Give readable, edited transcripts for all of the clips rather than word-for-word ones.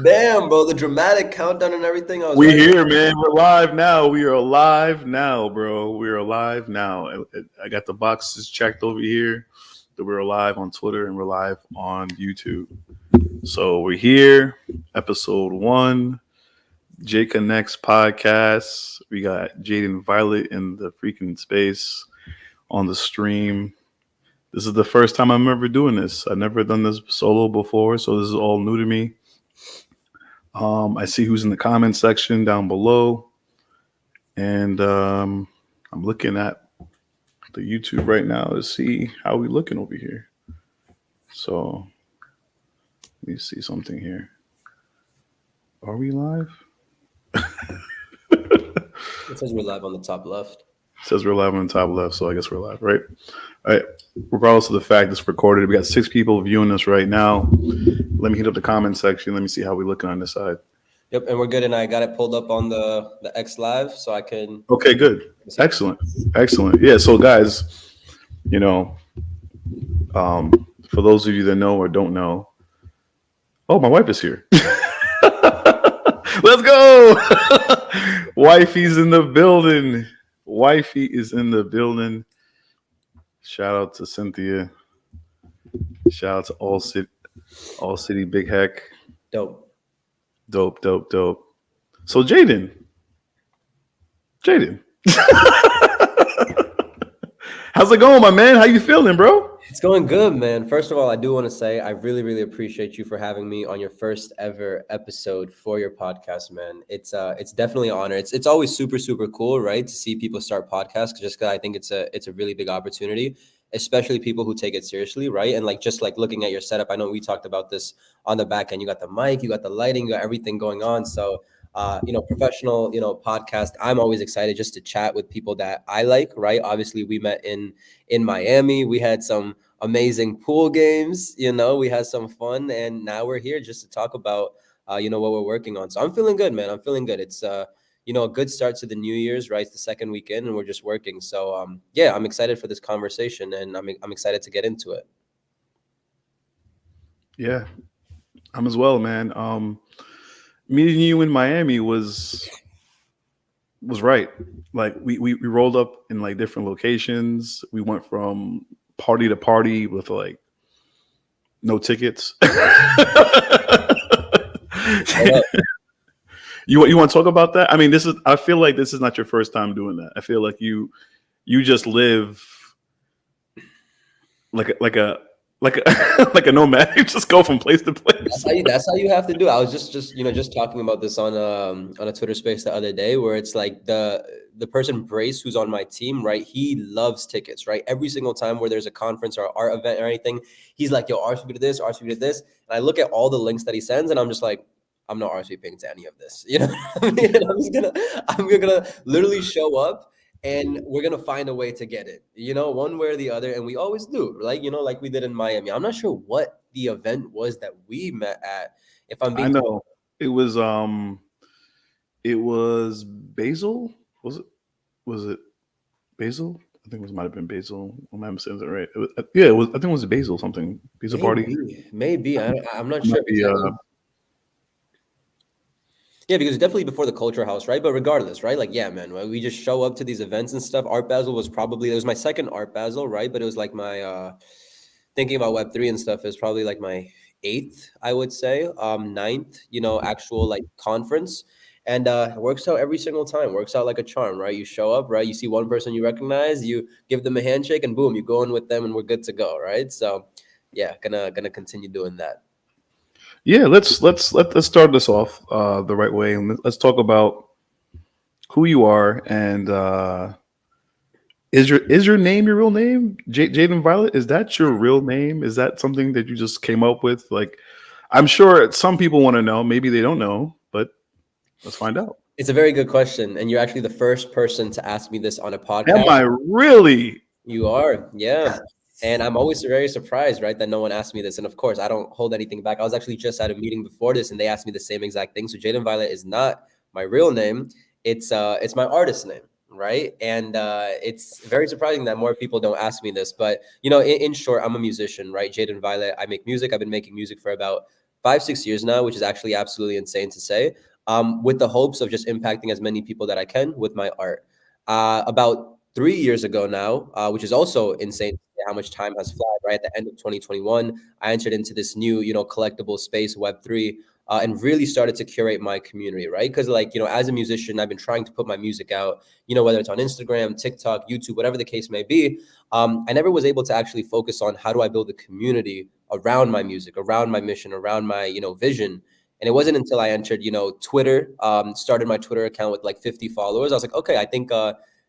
Damn, bro, the dramatic countdown and everything. I was We ready. here, man. We're live now. We are live now, bro. We are live now. I got the boxes checked over here that we're live on Twitter and we're live on YouTube. So we're here, episode 1, J Connects podcast. We got Jadyn Violet in the freaking space on the stream. This is the first time I'm ever doing this. I've never done this solo before, so this is all new to me. I see who's in the comment section down below, and I'm looking at the YouTube right now to see how we looking over here. So let me see something here. Are we live? It says we're live on the top left. It says we're live on the top left, so I guess we're live, right? All right. Regardless of the fact it's recorded, we got 6 people viewing us right now. Let me hit up the comment section. Let me see how we looking on this side. Yep, and we're good. And I got it pulled up on the X Live, so I can. Okay, good. Excellent. Yeah. So, guys, you know, for those of you that know or don't know, oh, my wife is here. Let's go. Wifey's in the building. Wifey is in the building. Shout out to Cynthia. Shout out to All City Big Heck. Dope. So Jadyn. How's it going, my man? How you feeling, bro? It's going good, man. First of all, I do want to say I really, really appreciate you for having me on your first ever episode for your podcast, man. It's definitely an honor. It's always super, super cool, right, to see people start podcasts, just because I think it's a really big opportunity, especially people who take it seriously, right? And just looking at your setup, I know we talked about this on the back end. You got the mic, you got the lighting, you got everything going on. So professional, podcast. I'm always excited just to chat with people that I like, right? Obviously, we met in Miami. We had some amazing pool games, we had some fun, and now we're here just to talk about, what we're working on. So I'm feeling good, man. I'm feeling good. It's, a good start to the New Year's, right? It's the second weekend and we're just working. So, yeah, I'm excited for this conversation and I'm excited to get into it. Yeah, I'm as well, man. Meeting you in Miami was right. Like we rolled up in like different locations. We went from party to party with like no tickets. You want to talk about that? I mean, I feel like this is not your first time doing that. I feel like you just live like a like a nomad. You just go from place to place. That's how you have to do it. I was just talking about this on a Twitter space the other day, where it's like the person Brace, who's on my team, right? He loves tickets, right? Every single time where there's a conference or art event or anything, he's like, "Yo, RSVP to this, RSVP to this." And I look at all the links that he sends, and I'm just like, I'm not RSVPing to any of this. You know what I mean? I'm gonna literally show up and we're gonna find a way to get it, one way or the other, and we always do, like like we did in Miami. I'm not sure what the event was that we met at. If I'm being, I know it was Basil. Was it Basil? I think it might have been Basil. Am I saying that right? It was. I think it was Basil something. Basil party. Maybe I'm not sure. Yeah, because it's definitely before the Culture House, right? But regardless, right? Like, yeah, man, we just show up to these events and stuff. Art Basel was probably, it was my second Art Basel, right? But it was like my, thinking about Web3 and stuff, is probably like my 8th, I would say, 9th, actual like conference. And it works out every single time, works out like a charm, right? You show up, right? You see one person you recognize, you give them a handshake, and boom, you go in with them and we're good to go, right? So yeah, gonna continue doing that. Yeah, let's start this off the right way, and let's talk about who you are. And is your name your real name, Jadyn Violet? Is that your real name? Is that something that you just came up with? Like, I'm sure some people want to know. Maybe they don't know, but let's find out. It's a very good question, and you're actually the first person to ask me this on a podcast. Am I really? You are, yeah. And I'm always very surprised, right, that no one asked me this. And of course, I don't hold anything back. I was actually just at a meeting before this, and they asked me the same exact thing. So Jadyn Violet is not my real name. It's my artist name, right? And it's very surprising that more people don't ask me this. But in short, I'm a musician, right? Jadyn Violet. I make music. I've been making music for about 6 years now, which is actually absolutely insane to say, with the hopes of just impacting as many people that I can with my art. About 3 years ago now, which is also insane to say how much time has flown, right? At the end of 2021, I entered into this new, collectible space, Web3, and really started to curate my community, right? Because, like, as a musician, I've been trying to put my music out, whether it's on Instagram, TikTok, YouTube, whatever the case may be. I never was able to actually focus on how do I build a community around my music, around my mission, around my, vision. And it wasn't until I entered, Twitter, started my Twitter account with like 50 followers. I was like, okay, I think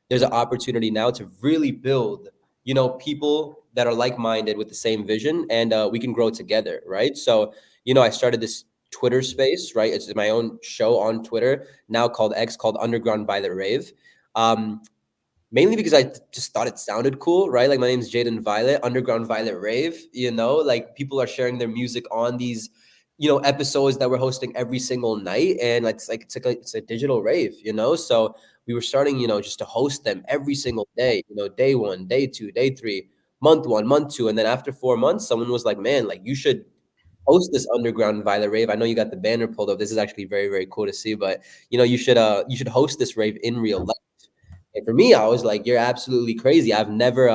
there's an opportunity now to really build, people that are like-minded with the same vision, and we can grow together, right? So, I started this Twitter space, right? It's my own show on Twitter now called X, called Underground Violet Rave. Mainly because I just thought it sounded cool, right? Like, my name's Jadyn Violet, Underground Violet Rave, like people are sharing their music on these, episodes that we're hosting every single night. And it's a digital rave, So we were starting, just to host them every single day, day one, day two, day three, month one, month two. And then after 4 months, someone was like, man, like, you should host this Underground Violet Rave. I know you got the banner pulled up. This is actually very, very cool to see, but you should host this rave in real life. And for me, I was like, you're absolutely crazy. I've never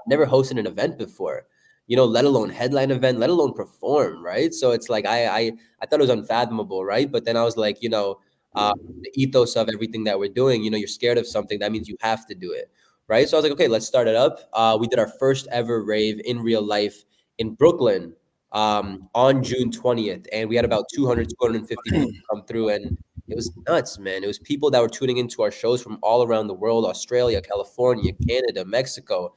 hosted an event before, let alone headline event, let alone perform, right? So it's like I thought it was unfathomable, right? But then I was like, the ethos of everything that we're doing, you're scared of something, that means you have to do it, right? So I was like, okay, let's start it up. We did our first ever rave in real life in Brooklyn on June 20th, and we had about 250 people come through, and it was nuts, man. It was people that were tuning into our shows from all around the world: Australia, California, Canada, Mexico.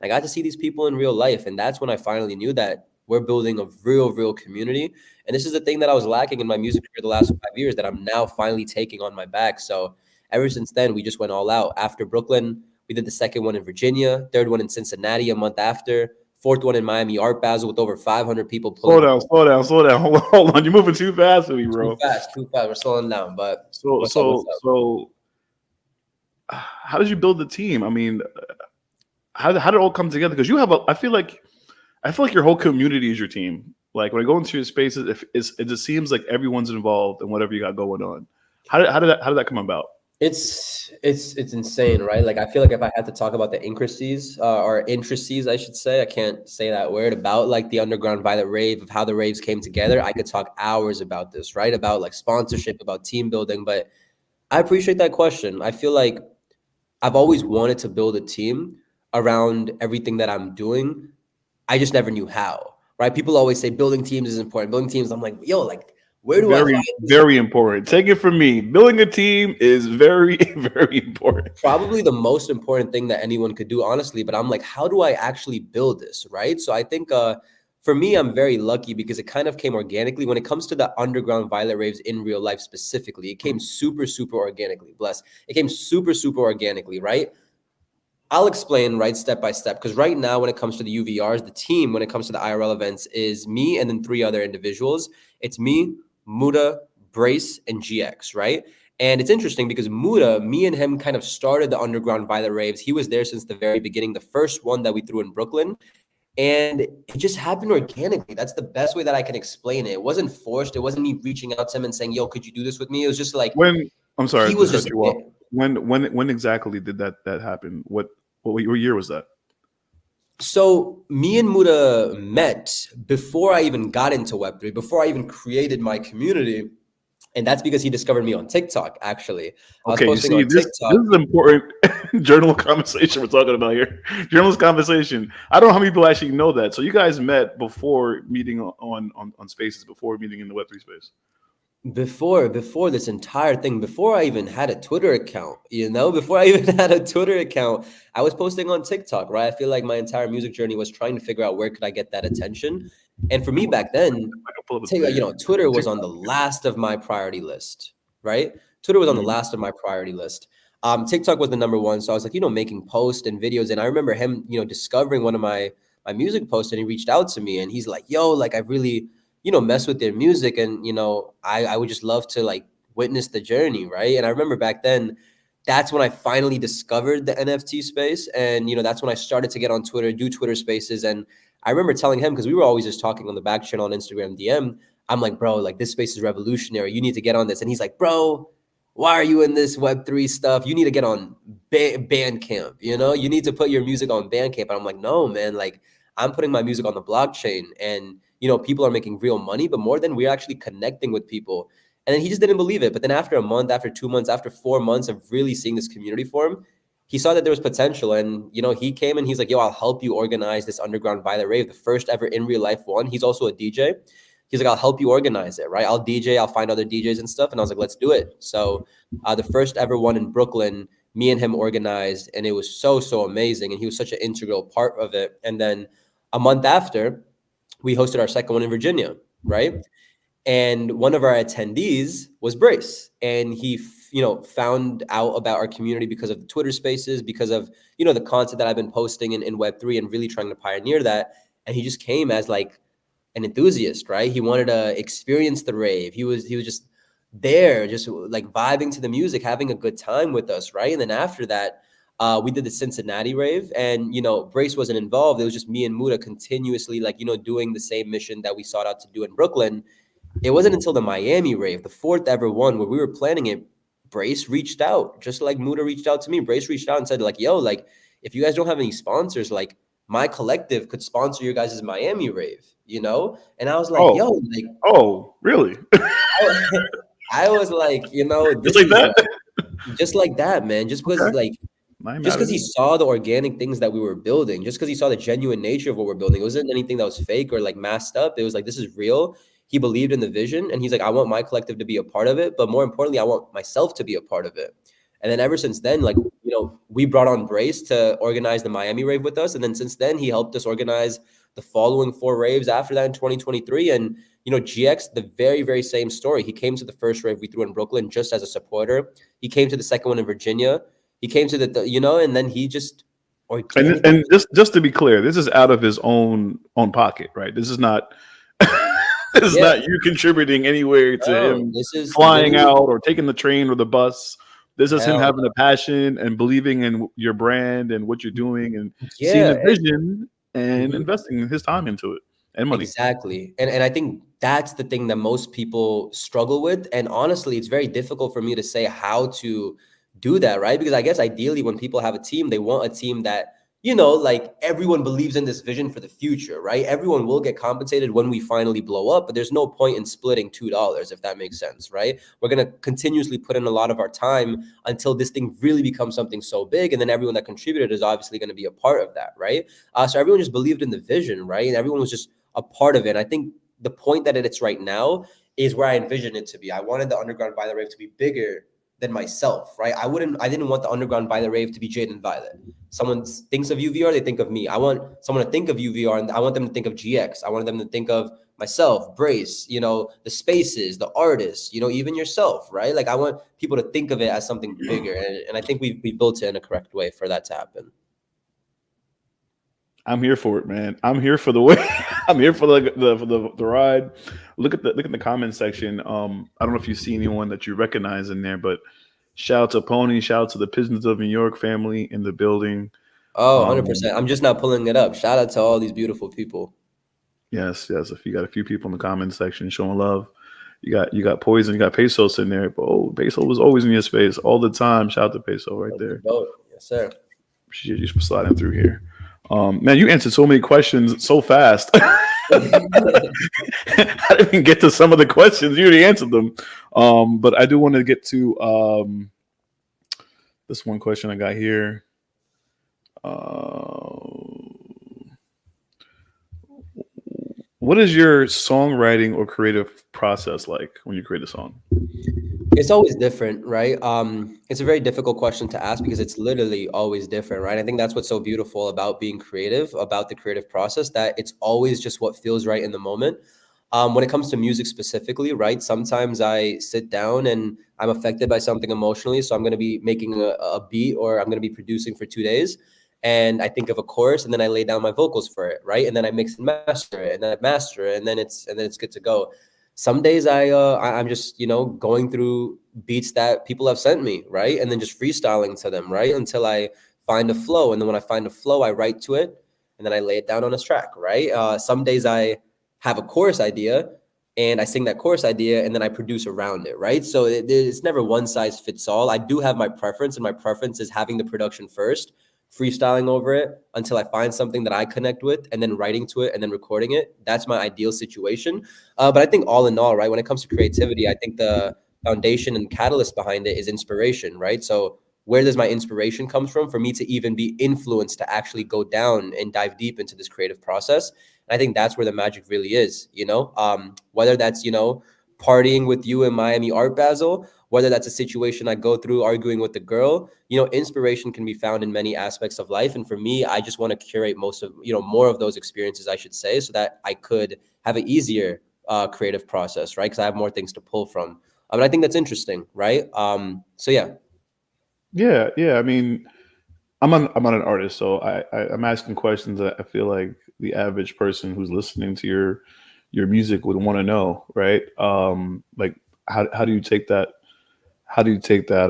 I got to see these people in real life, and that's when I finally knew that we're building a real, real community. And this is the thing that I was lacking in my music career the last 5 years that I'm now finally taking on my back. So ever since then, we just went all out. After Brooklyn, we did the second one in Virginia, third one in Cincinnati a month after, fourth one in Miami Art Basel with over 500 people pulling. Slow down. Hold on. You're moving too fast for me, bro. Too fast. We're slowing down. But so, how did you build the team? I mean, how did it all come together? Because you have I feel like your whole community is your team. Like, when I go into your spaces, it just seems like everyone's involved in whatever you got going on. How did that come about? It's insane, right? Like, I feel like if I had to talk about the intricacies, or intricacies, I should say, I can't say that word, about like the Underground Violet Rave, of how the raves came together, I could talk hours about this, right? About like sponsorship, about team building. But I appreciate that question. I feel like I've always wanted to build a team around everything that I'm doing. I just never knew how, right? People always say building teams is important. Building teams, I'm like, yo, like, where do I find this? Very important. Take it from me. Building a team is very, very important. Probably the most important thing that anyone could do, honestly. But I'm like, how do I actually build this, right? So I think for me, I'm very lucky because it kind of came organically. When it comes to the Underground Violet Raves in real life specifically, it came super, super organically. Bless. It came super, super organically, right? I'll explain, right, step by step, because right now, when it comes to the UVRs, the team, when it comes to the IRL events, is me and then 3 other individuals. It's me, Muda, Brace, and GX, right? And it's interesting because Muda, me and him kind of started the Underground Violet Raves. He was there since the very beginning, the first one that we threw in Brooklyn. And it just happened organically. That's the best way that I can explain it. It wasn't forced. It wasn't me reaching out to him and saying, yo, could you do this with me? It was just like, I'm sorry, he was just, when exactly did that happen? What year was that? So me and Muda met before I even got into Web3, before I even created my community. And that's because he discovered me on TikTok, actually. I was posting on this TikTok. This is important journal conversation we're talking about here. Journalist conversation. I don't know how many people actually know that. So you guys met before meeting on Spaces, before meeting in the Web3 space. Before this entire thing, before I even had a Twitter account, before I even had a Twitter account, I was posting on TikTok, right? I feel like my entire music journey was trying to figure out where could I get that attention. And for me back then, Twitter was on the last of my priority list, right? Twitter was on the last of my priority list. TikTok was the number one. So I was like, making posts and videos. And I remember him, discovering one of my music posts, and he reached out to me and he's like, yo, like, I really, mess with their music. And, I would just love to like witness the journey. Right. And I remember back then, that's when I finally discovered the NFT space. And, that's when I started to get on Twitter, do Twitter spaces. And I remember telling him, because we were always just talking on the back channel on Instagram DM. I'm like, bro, like this space is revolutionary. You need to get on this. And he's like, bro, why are you in this Web3 stuff? You need to get on Bandcamp. You need to put your music on Bandcamp. And I'm like, no, man, like I'm putting my music on the blockchain, and people are making real money, but more than we're actually connecting with people. And then he just didn't believe it. But then after a month, after 2 months, after 4 months of really seeing this community form, he saw that there was potential. And, he came and he's like, yo, I'll help you organize this underground Violet rave, the first ever in real life one. He's also a DJ. He's like, I'll help you organize it, right? I'll DJ, I'll find other DJs and stuff. And I was like, let's do it. So the first ever one in Brooklyn, me and him organized, and it was so, so amazing. And he was such an integral part of it. And then a month after, we hosted our second one in Virginia, right? And one of our attendees was Brace, and he found out about our community because of the Twitter spaces, because of the content that I've been posting in Web3 and really trying to pioneer that. And he just came as like an enthusiast, right? He wanted to experience the rave. He was just there, just like vibing to the music, having a good time with us, right? And then after that, we did the Cincinnati rave, and Brace wasn't involved. It was just me and Muda continuously doing the same mission that we sought out to do in Brooklyn. It wasn't until the Miami rave, the fourth ever one, where we were planning it, Brace reached out, just like Muda reached out to me. Brace reached out and said, like, yo, like, if you guys don't have any sponsors, like, my collective could sponsor your guys' Miami rave, And I was like, yo, like, oh, really? I was like, this just like that? Just like that, man. Just because, Okay. Just because he saw the organic things that we were building, just because he saw the genuine nature of what we're building. It wasn't anything that was fake or like masked up. It was like, this is real. He believed in the vision, and he's like, I want my collective to be a part of it, but more importantly, I want myself to be a part of it. And then ever since then, like, we brought on Brace to organize the Miami rave with us. And then since then, he helped us organize the following 4 raves after that in 2023. And, GX, the very, very same story. He came to the first rave we threw in Brooklyn just as a supporter. He came to the second one in Virginia. He came to and then he just and just to be clear, this is out of his own pocket, right? This is not this is not you contributing anywhere to him. This is flying out or taking the train or the bus. This is him having a passion and believing in your brand and what you're doing and seeing the vision and investing his time into it and money. Exactly. And I think that's the thing that most people struggle with. And honestly, it's very difficult for me to say how to do that, right? Because I guess ideally when people have a team, they want a team that, like everyone believes in this vision for the future, right? Everyone will get compensated when we finally blow up, but there's no point in splitting $2, if that makes sense, right? We're going to continuously put in a lot of our time until this thing really becomes something so big. And then everyone that contributed is obviously going to be a part of that, right? So everyone just believed in the vision, right? And everyone was just a part of it. And I think the point that it's right now is where I envisioned it to be. I wanted the Underground Violet Rave to be bigger than myself, right? I didn't want the Underground Violet Rave to be Jadyn Violet. Someone thinks of UVR, they think of me. I want someone to think of UVR, and I want them to think of GX. I want them to think of myself, Brace, the spaces, the artists, even yourself, right? Like I want people to think of it as something bigger. And I think we built it in a correct way for that to happen. I'm here for it, man. I'm here for the way. I'm here for the ride. Look at the comment section. I don't know if you see anyone that you recognize in there, but shout out to Pony. Shout out to the Pigeons of New York family in the building. Oh, 100%. I'm just not pulling it up. Shout out to all these beautiful people. Yes. If you got a few people in the comment section showing love, you got Poison, you got Pesos in there. But Peso was always in your space all the time. Shout out to Peso right there. Yes, sir. Appreciate you for sliding through here. Man, you answered so many questions so fast. I didn't even get to some of the questions. You already answered them. But I do want to get to this one question I got here. What is your songwriting or creative process like when you create a song? It's always different, right? It's a very difficult question to ask because it's literally always different, right? I think that's what's so beautiful about being creative, about the creative process, that it's always just what feels right in the moment. When it comes to music specifically, right? Sometimes I sit down and I'm affected by something emotionally. So I'm going to be making a beat, or I'm going to be producing for 2 days. And I think of a chorus, and then I lay down my vocals for it, right? And then I mix and master it, and then I master it, and then it's good to go. Some days I'm just, going through beats that people have sent me, right? And then just freestyling to them, right? Until I find a flow. And then when I find a flow, I write to it. and then I lay it down on a track, right? Some days I have a chorus idea and I sing that chorus idea and then I produce around it, right? So it's never one size fits all. I do have my preference, and my preference is having the production first, freestyling over it until I find something that I connect with, and then writing to it and then recording it. That's my ideal situation. But I think all in all, right, when it comes to creativity, I think the foundation and catalyst behind it is inspiration, right? So where does my inspiration comes from for me to even be influenced to actually go down and dive deep into this creative process? And I think that's where the magic really is, whether that's, partying with you in Miami Art Basel, whether that's a situation I go through arguing with the girl, inspiration can be found in many aspects of life. And for me, I just want to curate more of those experiences, I should say, so that I could have an easier creative process, right? Because I have more things to pull from. I think that's interesting, right? So yeah. Yeah. I mean, I'm not an artist, so I'm asking questions that I feel like the average person who's listening to your music would want to know, right? Like how do you take that? How do you take that?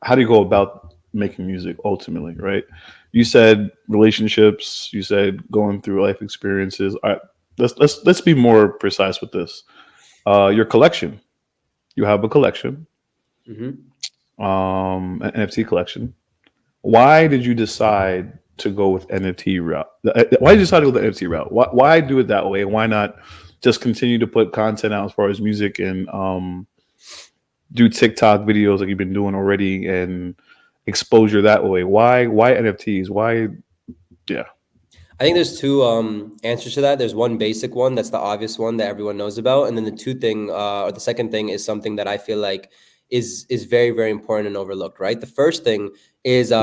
How do you go about making music ultimately, right? You said relationships. You said going through life experiences. All right, let's be more precise with this. Your collection. You have a collection, Mm-hmm. an NFT collection. Why did you decide to go with NFT route? Why did you decide to go the NFT route? Why do it that way? Why not just continue to put content out as far as music and do TikTok videos like you've been doing already and exposure that way? Why NFTs? Why? Yeah. I think there's two answers to that. There's one basic one that's the obvious one that everyone knows about, and then the second thing is something that I feel like is very very important and overlooked. Right. The first thing is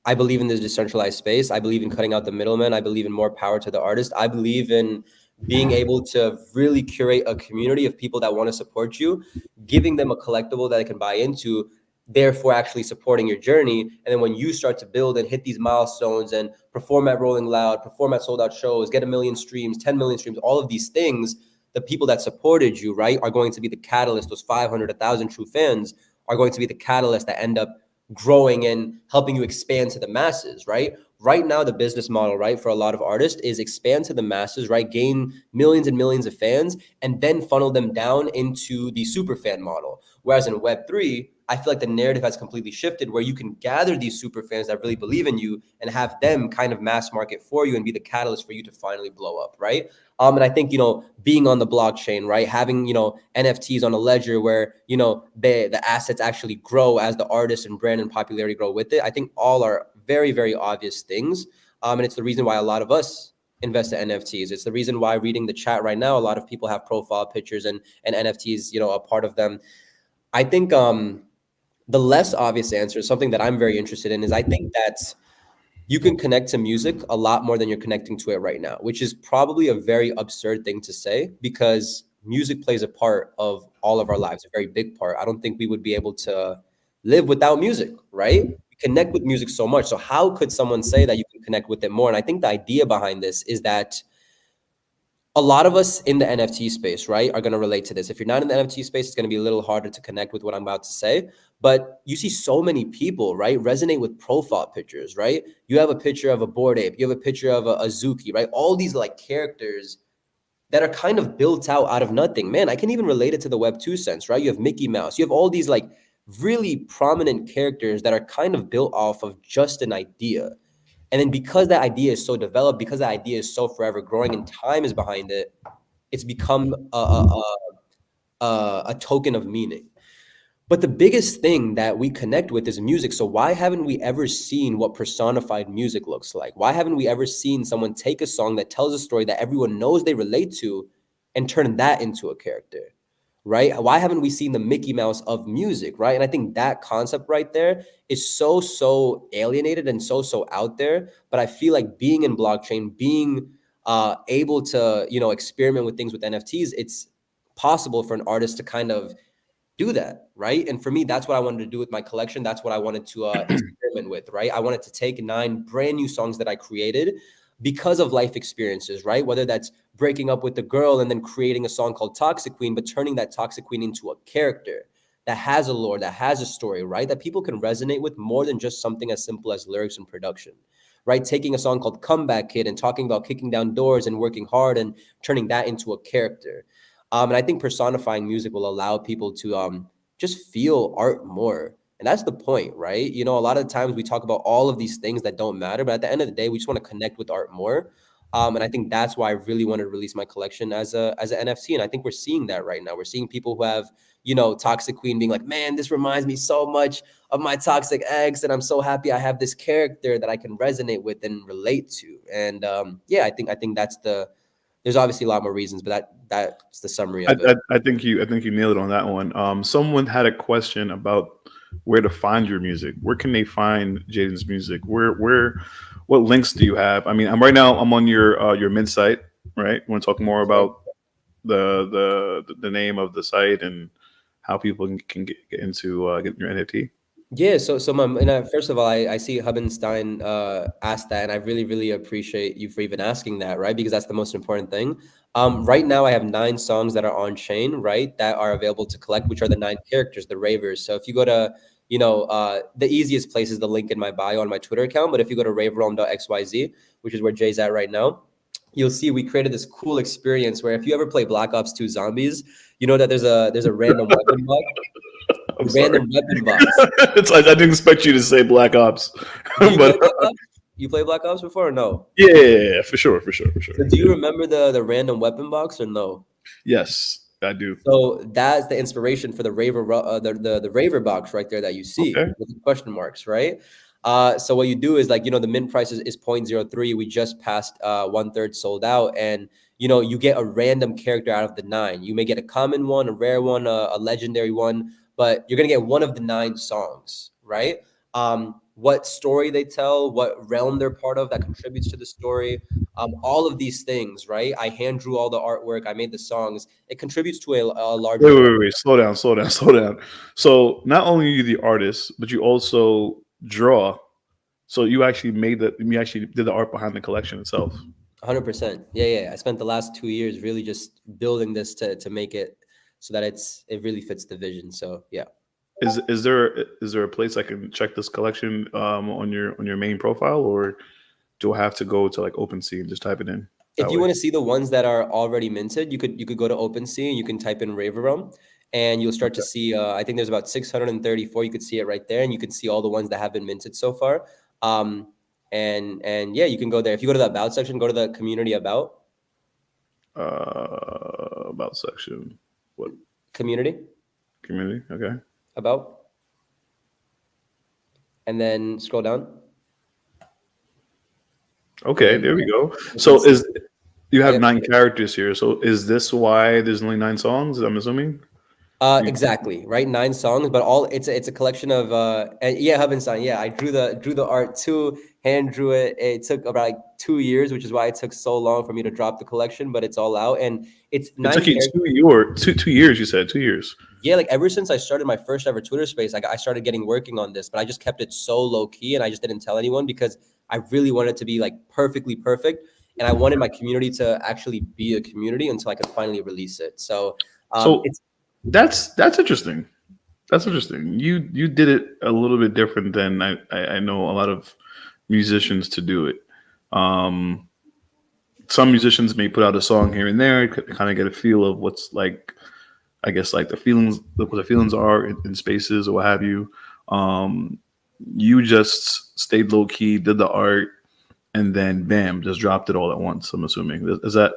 I believe in this decentralized space. I believe in cutting out the middleman. I believe in more power to the artist. I believe in being able to really curate a community of people that want to support you, giving them a collectible that they can buy into, therefore actually supporting your journey. And then when you start to build and hit these milestones and perform at Rolling Loud, perform at sold out shows, get 1 million streams, 10 million streams, all of these things, the people that supported you, right, are going to be the catalyst. Those 500, 1,000 true fans are going to be the catalyst that end up growing and helping you expand to the masses, right? Right now, the business model, right, for a lot of artists is expand to the masses, right? Gain millions and millions of fans and then funnel them down into the super fan model. Whereas in Web3, I feel like the narrative has completely shifted where you can gather these super fans that really believe in you and have them kind of mass market for you and be the catalyst for you to finally blow up, right? And I think, being on the blockchain, right? Having, NFTs on a ledger where, the assets actually grow as the artist and brand and popularity grow with it. I think all are very, very obvious things. And it's the reason why a lot of us invest in NFTs. It's the reason why, reading the chat right now, a lot of people have profile pictures and NFTs, a part of them. I think the less obvious answer, something that I'm very interested in, is I think that you can connect to music a lot more than you're connecting to it right now, which is probably a very absurd thing to say because music plays a part of all of our lives, a very big part. I don't think we would be able to live without music, right? We connect with music so much. So how could someone say that you can connect with it more? And I think the idea behind this is that a lot of us in the NFT space, right, are going to relate to this. If you're not in the NFT space, it's going to be a little harder to connect with what I'm about to say. But you see so many people, right, resonate with profile pictures, right? You have a picture of a Bored Ape, you have a picture of a Zuki, right? All these like characters that are kind of built out of nothing. Man, I can even relate it to the Web 2 sense, right? You have Mickey Mouse, you have all these like really prominent characters that are kind of built off of just an idea. And then because that idea is so developed, because that idea is so forever growing and time is behind it, it's become a token of meaning. But the biggest thing that we connect with is music. So why haven't we ever seen what personified music looks like? Why haven't we ever seen someone take a song that tells a story that everyone knows they relate to and turn that into a character? Right? Why haven't we seen the Mickey Mouse of music, right? And I think that concept right there is so alienated and so out there. But I feel like being in blockchain, being able to, experiment with things with NFTs, it's possible for an artist to kind of do that, right? And for me, that's what I wanted to do with my collection. That's what I wanted to experiment with, right? I wanted to take 9 brand new songs that I created because of life experiences, right? Whether that's breaking up with a girl and then creating a song called Toxic Queen, but turning that Toxic Queen into a character that has a lore, that has a story, right? That people can resonate with more than just something as simple as lyrics and production, right? Taking a song called Comeback Kid and talking about kicking down doors and working hard and turning that into a character. And I think personifying music will allow people to just feel art more. And that's the point, right? You know, a lot of times we talk about all of these things that don't matter, but at the end of the day, we just want to connect with art more. And I think that's why I really wanted to release my collection as an NFT. And I think we're seeing that right now. We're seeing people who have, you know, Toxic Queen being like, man, this reminds me so much of my toxic ex, and I'm so happy I have this character that I can resonate with and relate to. And yeah, I think that's the. There's obviously a lot more reasons, but that's the summary of it. I think you nailed it on that one. Someone had a question about where to find your music. Where can they find Jadyn's music? What links do you have? I mean, I'm on your mid site, right? You want to talk more about the name of the site and how people can get into getting your NFT? Yeah, so first of all, I see Hubbenstein asked that, and I really, really appreciate you for even asking that, right? Because that's the most important thing. Right now, I have 9 songs that are on chain, right? That are available to collect, which are the 9 characters, the ravers. So if you go to, you know, the easiest place is the link in my bio on my Twitter account. But if you go to raverealm.xyz, which is where Jay's at right now, you'll see we created this cool experience where if you ever play Black Ops 2 Zombies, you know that there's a random weapon box. I'm Random sorry. weapon box. It's like I didn't expect you to say Black Ops, Do you but play Black Ops? You play Black Ops before or no? yeah, for sure. So do you remember the random weapon box or no? Yes, I do. So that's the inspiration for the the Raver box right there that you see Okay. with the question marks, right? So what you do is like, you know, the mint price is 0.03. We just passed 1/3 sold out, and you know, you get a random character out of the 9. You may get a common one, a rare one, a legendary one, but you're gonna get one of the 9 songs, right? What story they tell, what realm they're part of that contributes to the story, all of these things, right? I hand drew all the artwork, I made the songs. It contributes to a larger. Wait. Slow down. Slow down. So not only are you the artist, but you also draw. So you actually did the art behind the collection itself. 100%. Yeah. I spent the last 2 years really just building this to make it so that it really fits the vision. So yeah. Is there a place I can check this collection on your main profile, or do I have to go to like OpenSea and just type it in If that you way? want to see the ones that are already minted, you could go to OpenSea and you can type in Raver Realm, and you'll start to see. I think there's about 634. You could see it right there, and you can see all the ones that have been minted so far. And yeah, you can go there. If you go to the about section, go to the community about About section. What community community? Okay. about, and then scroll down. Okay, And there we go. you So can see, you have yeah. 9 characters here. So is this why there's only 9 songs? I'm assuming. Exactly, right. 9 songs, but all it's a collection of and yeah, Hubbenstein. Yeah, I drew the art too, hand drew it. It took about like 2 years, which is why it took so long for me to drop the collection, but it's all out and it's It 9 took you characters. 2 years. You said 2 years. Yeah, like ever since I started my first ever Twitter space, like I started getting working on this, but I just kept it so low key and I just didn't tell anyone because I really wanted it to be like perfectly perfect, and I wanted my community to actually be a community until I could finally release it. So So it's that's interesting. That's interesting. You did it a little bit different than I know a lot of musicians to do it. Um, some musicians may put out a song here and there, kind of get a feel of what's like, I guess, like the feelings, what the feelings are in spaces or what have you. Um, you just stayed low key, did the art, and then bam, just dropped it all at once. I'm assuming is that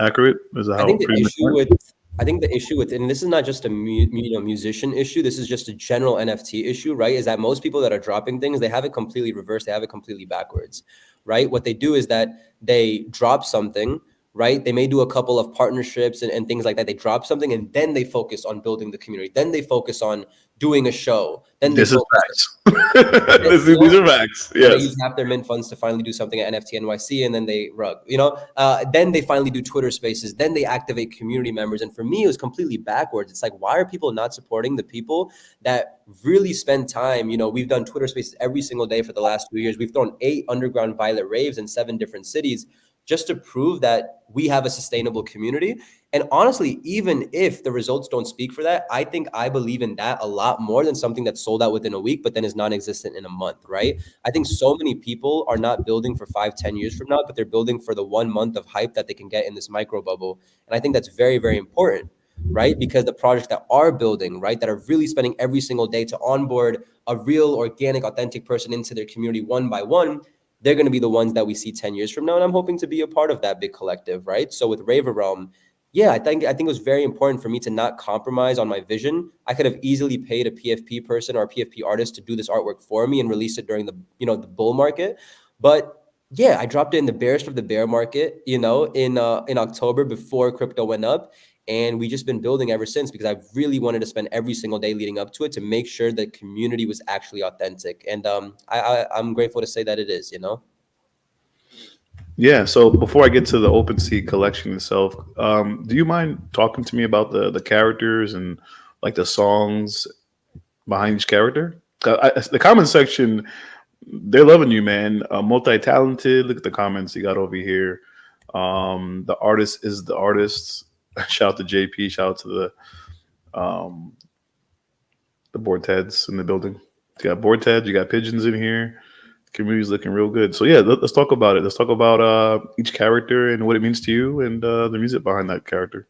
accurate? Is that I how it think the pretty much issue went? with I think the issue with, and this is not just a musician issue. This is just a general NFT issue, right? Is that most people that are dropping things, they have it completely reversed. They have it completely backwards, right? What they do is that they drop something, right? They may do a couple of partnerships and things like that. They drop something and then they focus on building the community. Then they focus on doing a show. Then they This is focus. facts. You These know, are facts. or they Yes. use half their mint funds to finally do something at NFT NYC, and then they rug, then they finally do Twitter spaces, then they activate community members. And for me, it was completely backwards. It's like, why are people not supporting the people that really spend time? We've done Twitter spaces every single day for the last 2 years. We've thrown 8 underground Violet raves in 7 different cities. just to prove that we have a sustainable community. And honestly, even if the results don't speak for that, I think I believe in that a lot more than something that's sold out within a week, but then is non-existent in a month, right? I think so many people are not building for 5, 10 years from now, but they're building for the 1 month of hype that they can get in this micro bubble. And I think that's very, very important, right? Because the projects that are building, right, that are really spending every single day to onboard a real, organic, authentic person into their community one by one, they're going to be the ones that we see 10 years from now. And I'm hoping to be a part of that big collective, right? So with Raver Realm, yeah, I think it was very important for me to not compromise on my vision. I could have easily paid a PFP person or a PFP artist to do this artwork for me and release it during the, the bull market. But yeah, I dropped it in the bearish of the bear market, in October before crypto went up. And we just been building ever since, because I really wanted to spend every single day leading up to it to make sure the community was actually authentic. And I'm grateful to say that it is, Yeah. So before I get to the OpenSea collection itself, do you mind talking to me about the characters and like the songs behind each character? The comment section, they're loving you, man. Multi-talented. Look at the comments you got over here. The artist is the artist. Shout out to JP. Shout out to the board Teds in the building. You got board Teds. You got pigeons in here. Community's looking real good. So yeah, let's talk about it. Let's talk about each character and what it means to you and the music behind that character.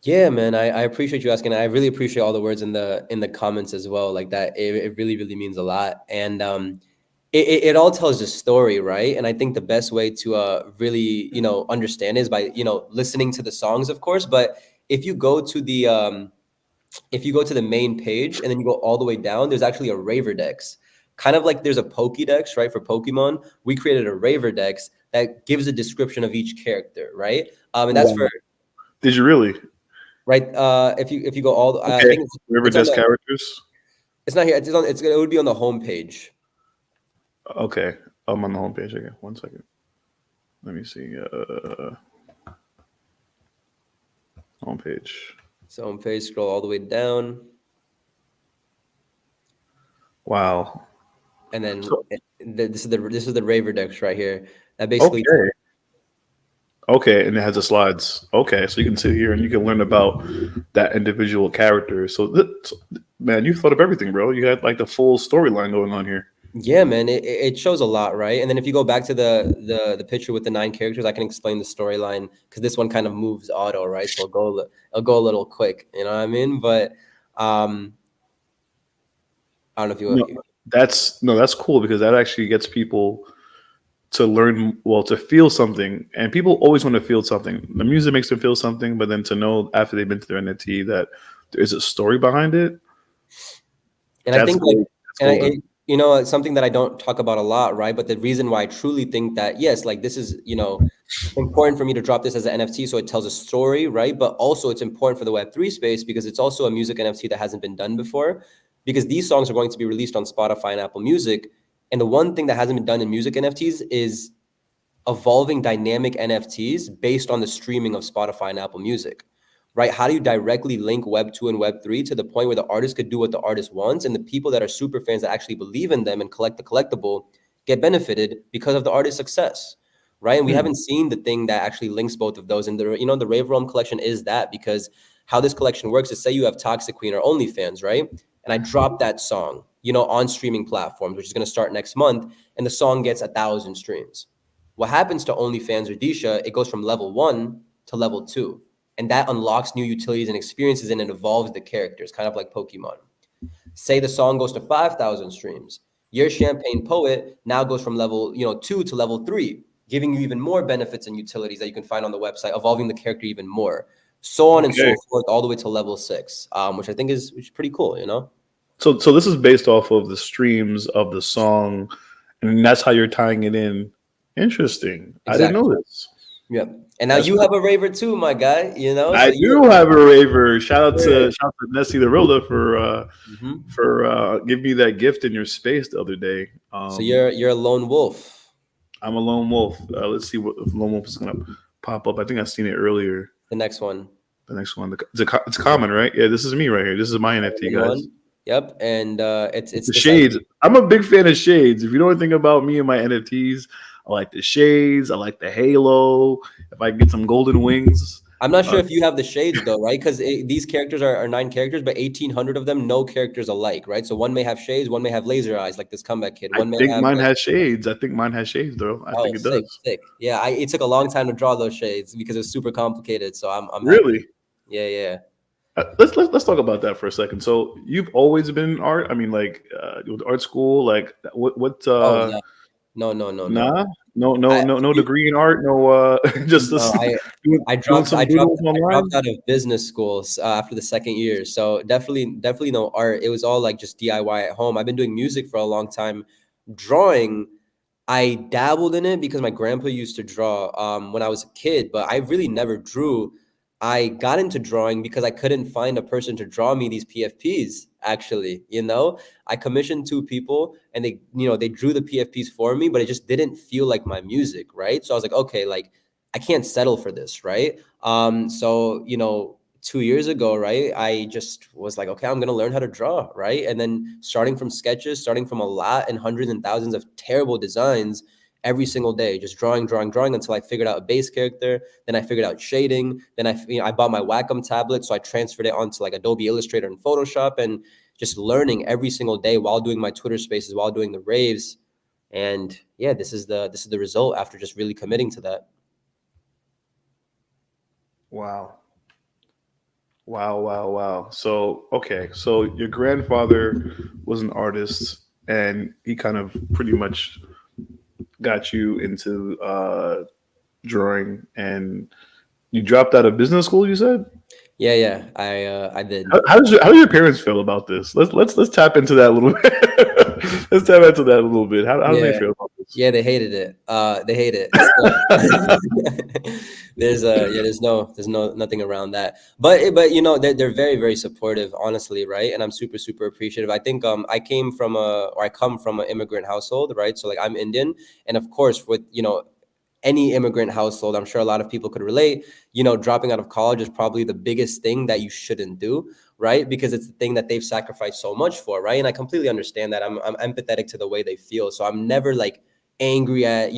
Yeah, man, I appreciate you asking. I really appreciate all the words in the comments as well. Like that, it really, really means a lot. And it all tells a story, right? And I think the best way to really, understand is by, listening to the songs, of course. But if you go to the main page and then you go all the way down, there's actually a Raver Dex. Kind of like there's a Pokédex, right? For Pokemon, we created a Raver Dex that gives a description of each character, right? And that's for. Did you really? Right. If you go all, okay. I think Raver Dex characters. It's not here. It would be on the home page. Okay, I'm on the home page again. 1 second. Let me see. Home page. So home page. Scroll all the way down. Wow. And then this is the Raver Dex right here. That basically. Okay, and it has the slides. Okay, so you can sit here and you can learn about that individual character. So, man, you thought of everything, bro. You had like the full storyline going on here. Yeah, man, it shows a lot, right? And then if you go back to the picture with the 9 characters, I can explain the storyline, because this one kind of moves auto, right? So it'll go a little quick, you know what I mean? But I don't know if you. That's cool, because that actually gets people to learn, to feel something. And people always want to feel something. The music makes them feel something, but then to know after they've been to their NFT that there is a story behind it. And I think it's something that I don't talk about a lot, right? But the reason why I truly think that, yes, like this is, important for me to drop this as an NFT so it tells a story, right? But also it's important for the Web3 space because it's also a music NFT that hasn't been done before, because these songs are going to be released on Spotify and Apple Music. And the one thing that hasn't been done in music NFTs is evolving dynamic NFTs based on the streaming of Spotify and Apple Music, right? How do you directly link Web 2 and Web 3 to the point where the artist could do what the artist wants, and the people that are super fans that actually believe in them and collect the collectible get benefited because of the artist's success, right? And we haven't seen the thing that actually links both of those. And the Rave Realm collection is that, because how this collection works is, say you have Toxic Queen or OnlyFans, right? And I drop that song, on streaming platforms, which is going to start next month, and the song gets 1,000 streams. What happens to OnlyFans or Disha? It goes from level 1 to level 2. And that unlocks new utilities and experiences, and it evolves the characters, kind of like Pokemon. Say the song goes to 5,000 streams. Your Champagne Poet now goes from level 2 to level 3, giving you even more benefits and utilities that you can find on the website, evolving the character even more. So on and so forth, all the way to level 6, which I think is pretty cool, So this is based off of the streams of the song, and that's how you're tying it in. Interesting. Exactly. I didn't know this. Yeah. And now you have a Raver too, my guy. I do have a Raver. Shout out to Nessie the Rilla for giving me that gift in your space the other day. So you're a lone wolf. I'm a lone wolf. Let's see what if lone wolf is gonna pop up. I think I've seen it earlier. The next one. It's common, right? Yeah, this is me right here. This is my NFT, guys. Yep, and it's the shades. I'm a big fan of shades. If you know anything about me and my NFTs, I like the shades. I like the halo. If I get some golden wings, I'm not sure if you have the shades though, right? Because these characters are 9 characters, but 1,800 of them, no characters alike, right? So one may have shades, one may have laser eyes, like this comeback kid. I One may think have mine like, has shades. I think mine has shades, though. I oh, think it sick, does. sick. Yeah, it took a long time to draw those shades because it was super complicated. So I'm happy. Really? Yeah, yeah. Let's talk about that for a second. So you've always been in art. I mean, like with art school. Like what? Oh no, no, no, no, no. Nah, no You, degree in art. No, just no, doing some doodles I online. dropped out of business schools after the second year. So definitely no art. It was all like just DIY at home. I've been doing music for a long time. Drawing, I dabbled in it because my grandpa used to draw when I was a kid, but I really never drew. I got into drawing because I couldn't find a person to draw me these PFPs. Actually, I commissioned 2 people, and they drew the PFPs for me, but it just didn't feel like my music, right? So I was like, okay, like I can't settle for this, right? So 2 years ago, right, I just was like, okay, I'm gonna learn how to draw, right? And then starting from sketches, starting from a lot and hundreds and thousands of terrible designs every single day, just drawing until I figured out a base character. Then I figured out shading. Then I bought my Wacom tablet, so I transferred it onto like Adobe Illustrator and Photoshop, and just learning every single day while doing my Twitter Spaces, while doing the raves. And yeah, this is the result after just really committing to that. Wow. Wow. So, okay. So your grandfather was an artist and he kind of pretty much got you into drawing, and you dropped out of business school, you said? Yeah, I did. How do your parents feel about this? Let's tap into that a little bit. Let's tap into that a little bit. How do they Yeah. feel about this? Yeah, they hated it. They hate it. So, there's nothing around that. But they're very very supportive, honestly, right? And I'm super super appreciative. I think I come from an immigrant household, right? So like I'm Indian, and of course with any immigrant household, I'm sure a lot of people could relate. Dropping out of college is probably the biggest thing that you shouldn't do, right? Because it's the thing that they've sacrificed so much for, right? And I completely understand that. I'm empathetic to the way they feel, so I'm never like angry at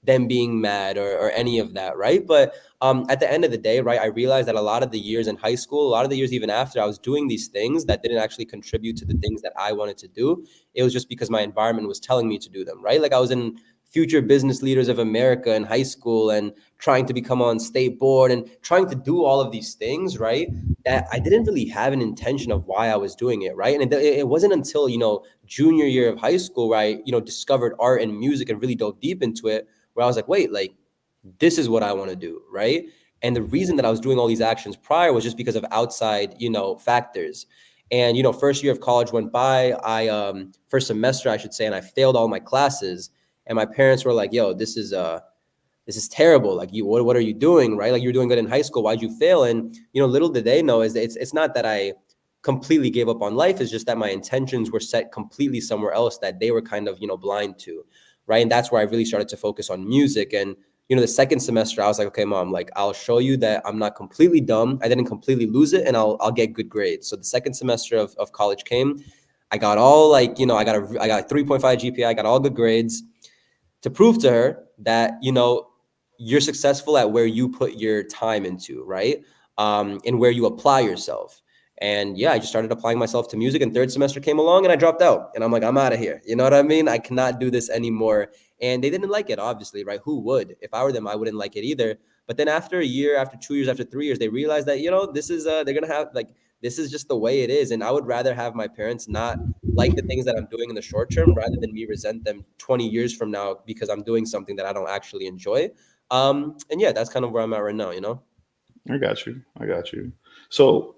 them being mad or any of that, right? But at the end of the day, right, I realized that a lot of the years in high school, a lot of the years even after, I was doing these things that didn't actually contribute to the things that I wanted to do. It was just because my environment was telling me to do them, right? Like I was in Future Business Leaders of America in high school and trying to become on state board and trying to do all of these things, right? That I didn't really have an intention of why I was doing it, right? And it wasn't until, junior year of high school where I, discovered art and music and really dove deep into it, where I was like, wait, like, this is what I want to do, right? And the reason that I was doing all these actions prior was just because of outside, factors. And, first year of college went by, first semester, I should say, and I failed all my classes. And my parents were like, yo, this is terrible. Like what are you doing? Right? Like you were doing good in high school. Why'd you fail? And, little did they know is that it's not that I completely gave up on life. It's just that my intentions were set completely somewhere else that they were kind of, blind to. Right. And that's where I really started to focus on music. And, the second semester, I was like, okay, mom, like I'll show you that I'm not completely dumb. I didn't completely lose it, and I'll get good grades. So the second semester of college came. I got all like, I got a 3.5 GPA. I got all good grades to prove to her that, you're successful at where you put your time into, right? And where you apply yourself. And yeah, I just started applying myself to music, and third semester came along and I dropped out, and I'm like, I'm out of here. You know what I mean? I cannot do this anymore. And they didn't like it, obviously, right? Who would? If I were them, I wouldn't like it either. But then after a year, after 2 years, after 3 years, they realized that, this is, they're going to have like, this is just the way it is. And I would rather have my parents not like the things that I'm doing in the short term rather than me resent them 20 years from now because I'm doing something that I don't actually enjoy. And yeah, that's kind of where I'm at right now. I got you. So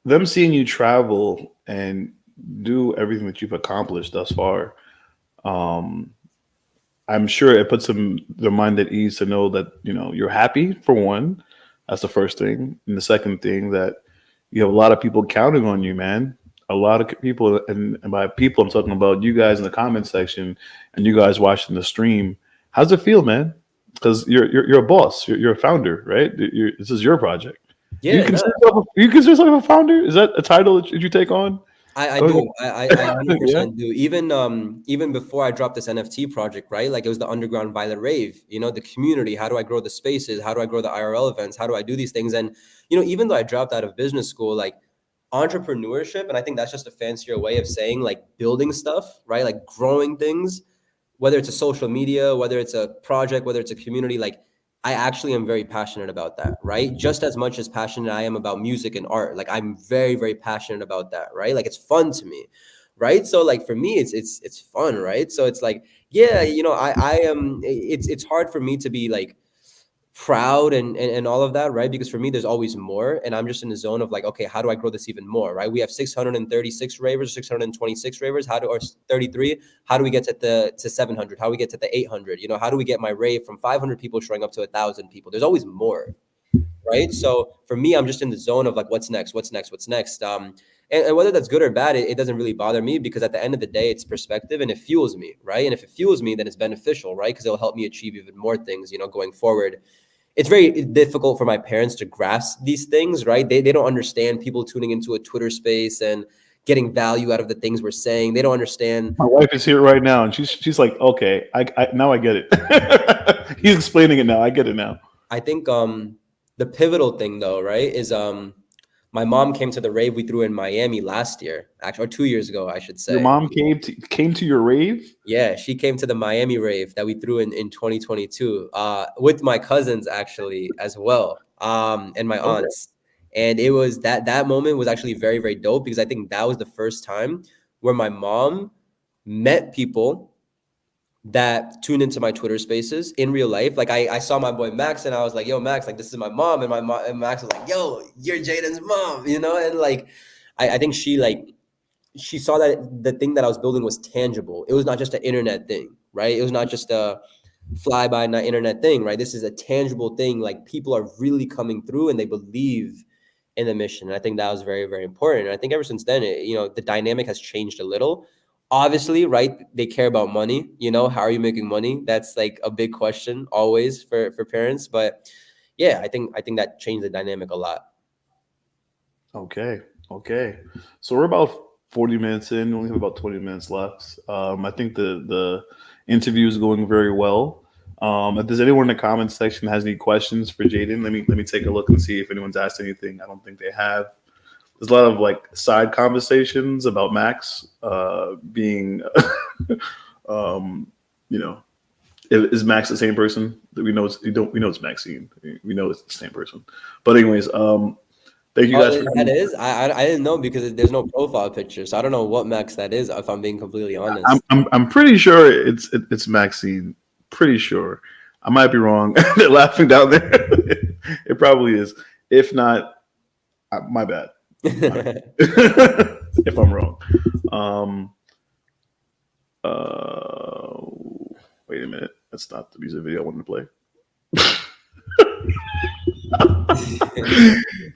them seeing you travel and do everything that you've accomplished thus far, um, I'm sure it puts their mind at ease to know that you're happy for one. That's the first thing, and the second thing that you have a lot of people counting on you, man. A lot of people, and by people, I'm talking about you guys in the comment section and you guys watching the stream. How's it feel, man? Because you're a boss, you're a founder, right? This is your project. Do Yeah, you consider yourself a founder? Is that a title that you take on? I Go do. ahead. I Yeah. 100% do. Even before I dropped this NFT project, right? Like it was the underground Violet Rave, the community. How do I grow the spaces? How do I grow the IRL events? How do I do these things? And, even though I dropped out of business school, like entrepreneurship, and I think that's just a fancier way of saying like building stuff, right? Like growing things, whether it's a social media, whether it's a project, whether it's a community, like I actually am very passionate about that, right? Just as much as passionate I am about music and art. Like I'm very, very passionate about that, right? Like it's fun to me. Right. So like for me, it's fun, right? So it's like, yeah, I am it's hard for me to be like proud and all of that, right? Because for me, there's always more. And I'm just in the zone of like, okay, how do I grow this even more, right? We have 636 ravers, 626 ravers, or 33. How do we get to 700? How do we get to the 800? How do we get my rave from 500 people showing up to 1,000 people? There's always more, right? So for me, I'm just in the zone of like, what's next? What's next? What's next? And whether that's good or bad, it doesn't really bother me because at the end of the day, it's perspective and it fuels me, right? And if it fuels me, then it's beneficial, right? Because it'll help me achieve even more things, going forward. It's very difficult for my parents to grasp these things, right? They don't understand people tuning into a Twitter space and getting value out of the things we're saying. They don't understand. My wife is here right now, and she's like, okay, I now I get it. He's explaining it now. I get it now. I think the pivotal thing though, right, is my mom came to the rave we threw in Miami last year, actually, or 2 years ago, I should Your say. mom came to your rave. Yeah, she came to the Miami rave that we threw in 2022 with my cousins actually as well, and my Okay. aunts. And it was that moment was actually very, very dope because I think that was the first time where my mom met people that tuned into my Twitter spaces in real life. Like I saw my boy Max and I was like, yo, Max, like this is my mom. And my mom and Max was like, yo, you're Jadyn's mom, and like I think she saw that the thing that I was building was tangible. It was not just an internet thing, right? It was not just a fly by night internet thing, right? This is a tangible thing. Like people are really coming through and they believe in the mission. And I think that was very, very important. And I think ever since then, the dynamic has changed a little. Obviously, right? They care about money. How are you making money? That's like a big question always for parents. But yeah, I think that changed the dynamic a lot. Okay. Okay. So we're about 40 minutes in. We only have about 20 minutes left. I think the interview is going very well. If there's anyone in the comments section has any questions for Jadyn, let me take a look and see if anyone's asked anything. I don't think they have. There's a lot of like side conversations about Max being, um, you know, is Max the same person? We know it's Maxine. We know it's the same person. But anyways, thank you Oh, guys for that coming. is? I didn't know because there's no profile picture, so I don't know what Max that is. If I'm being completely honest. I'm pretty sure it's Maxine. Pretty sure. I might be wrong. They're laughing down there. It probably is. If not, my bad. If I'm wrong. Um, uh, Wait a minute. That's not the music video I wanted to play.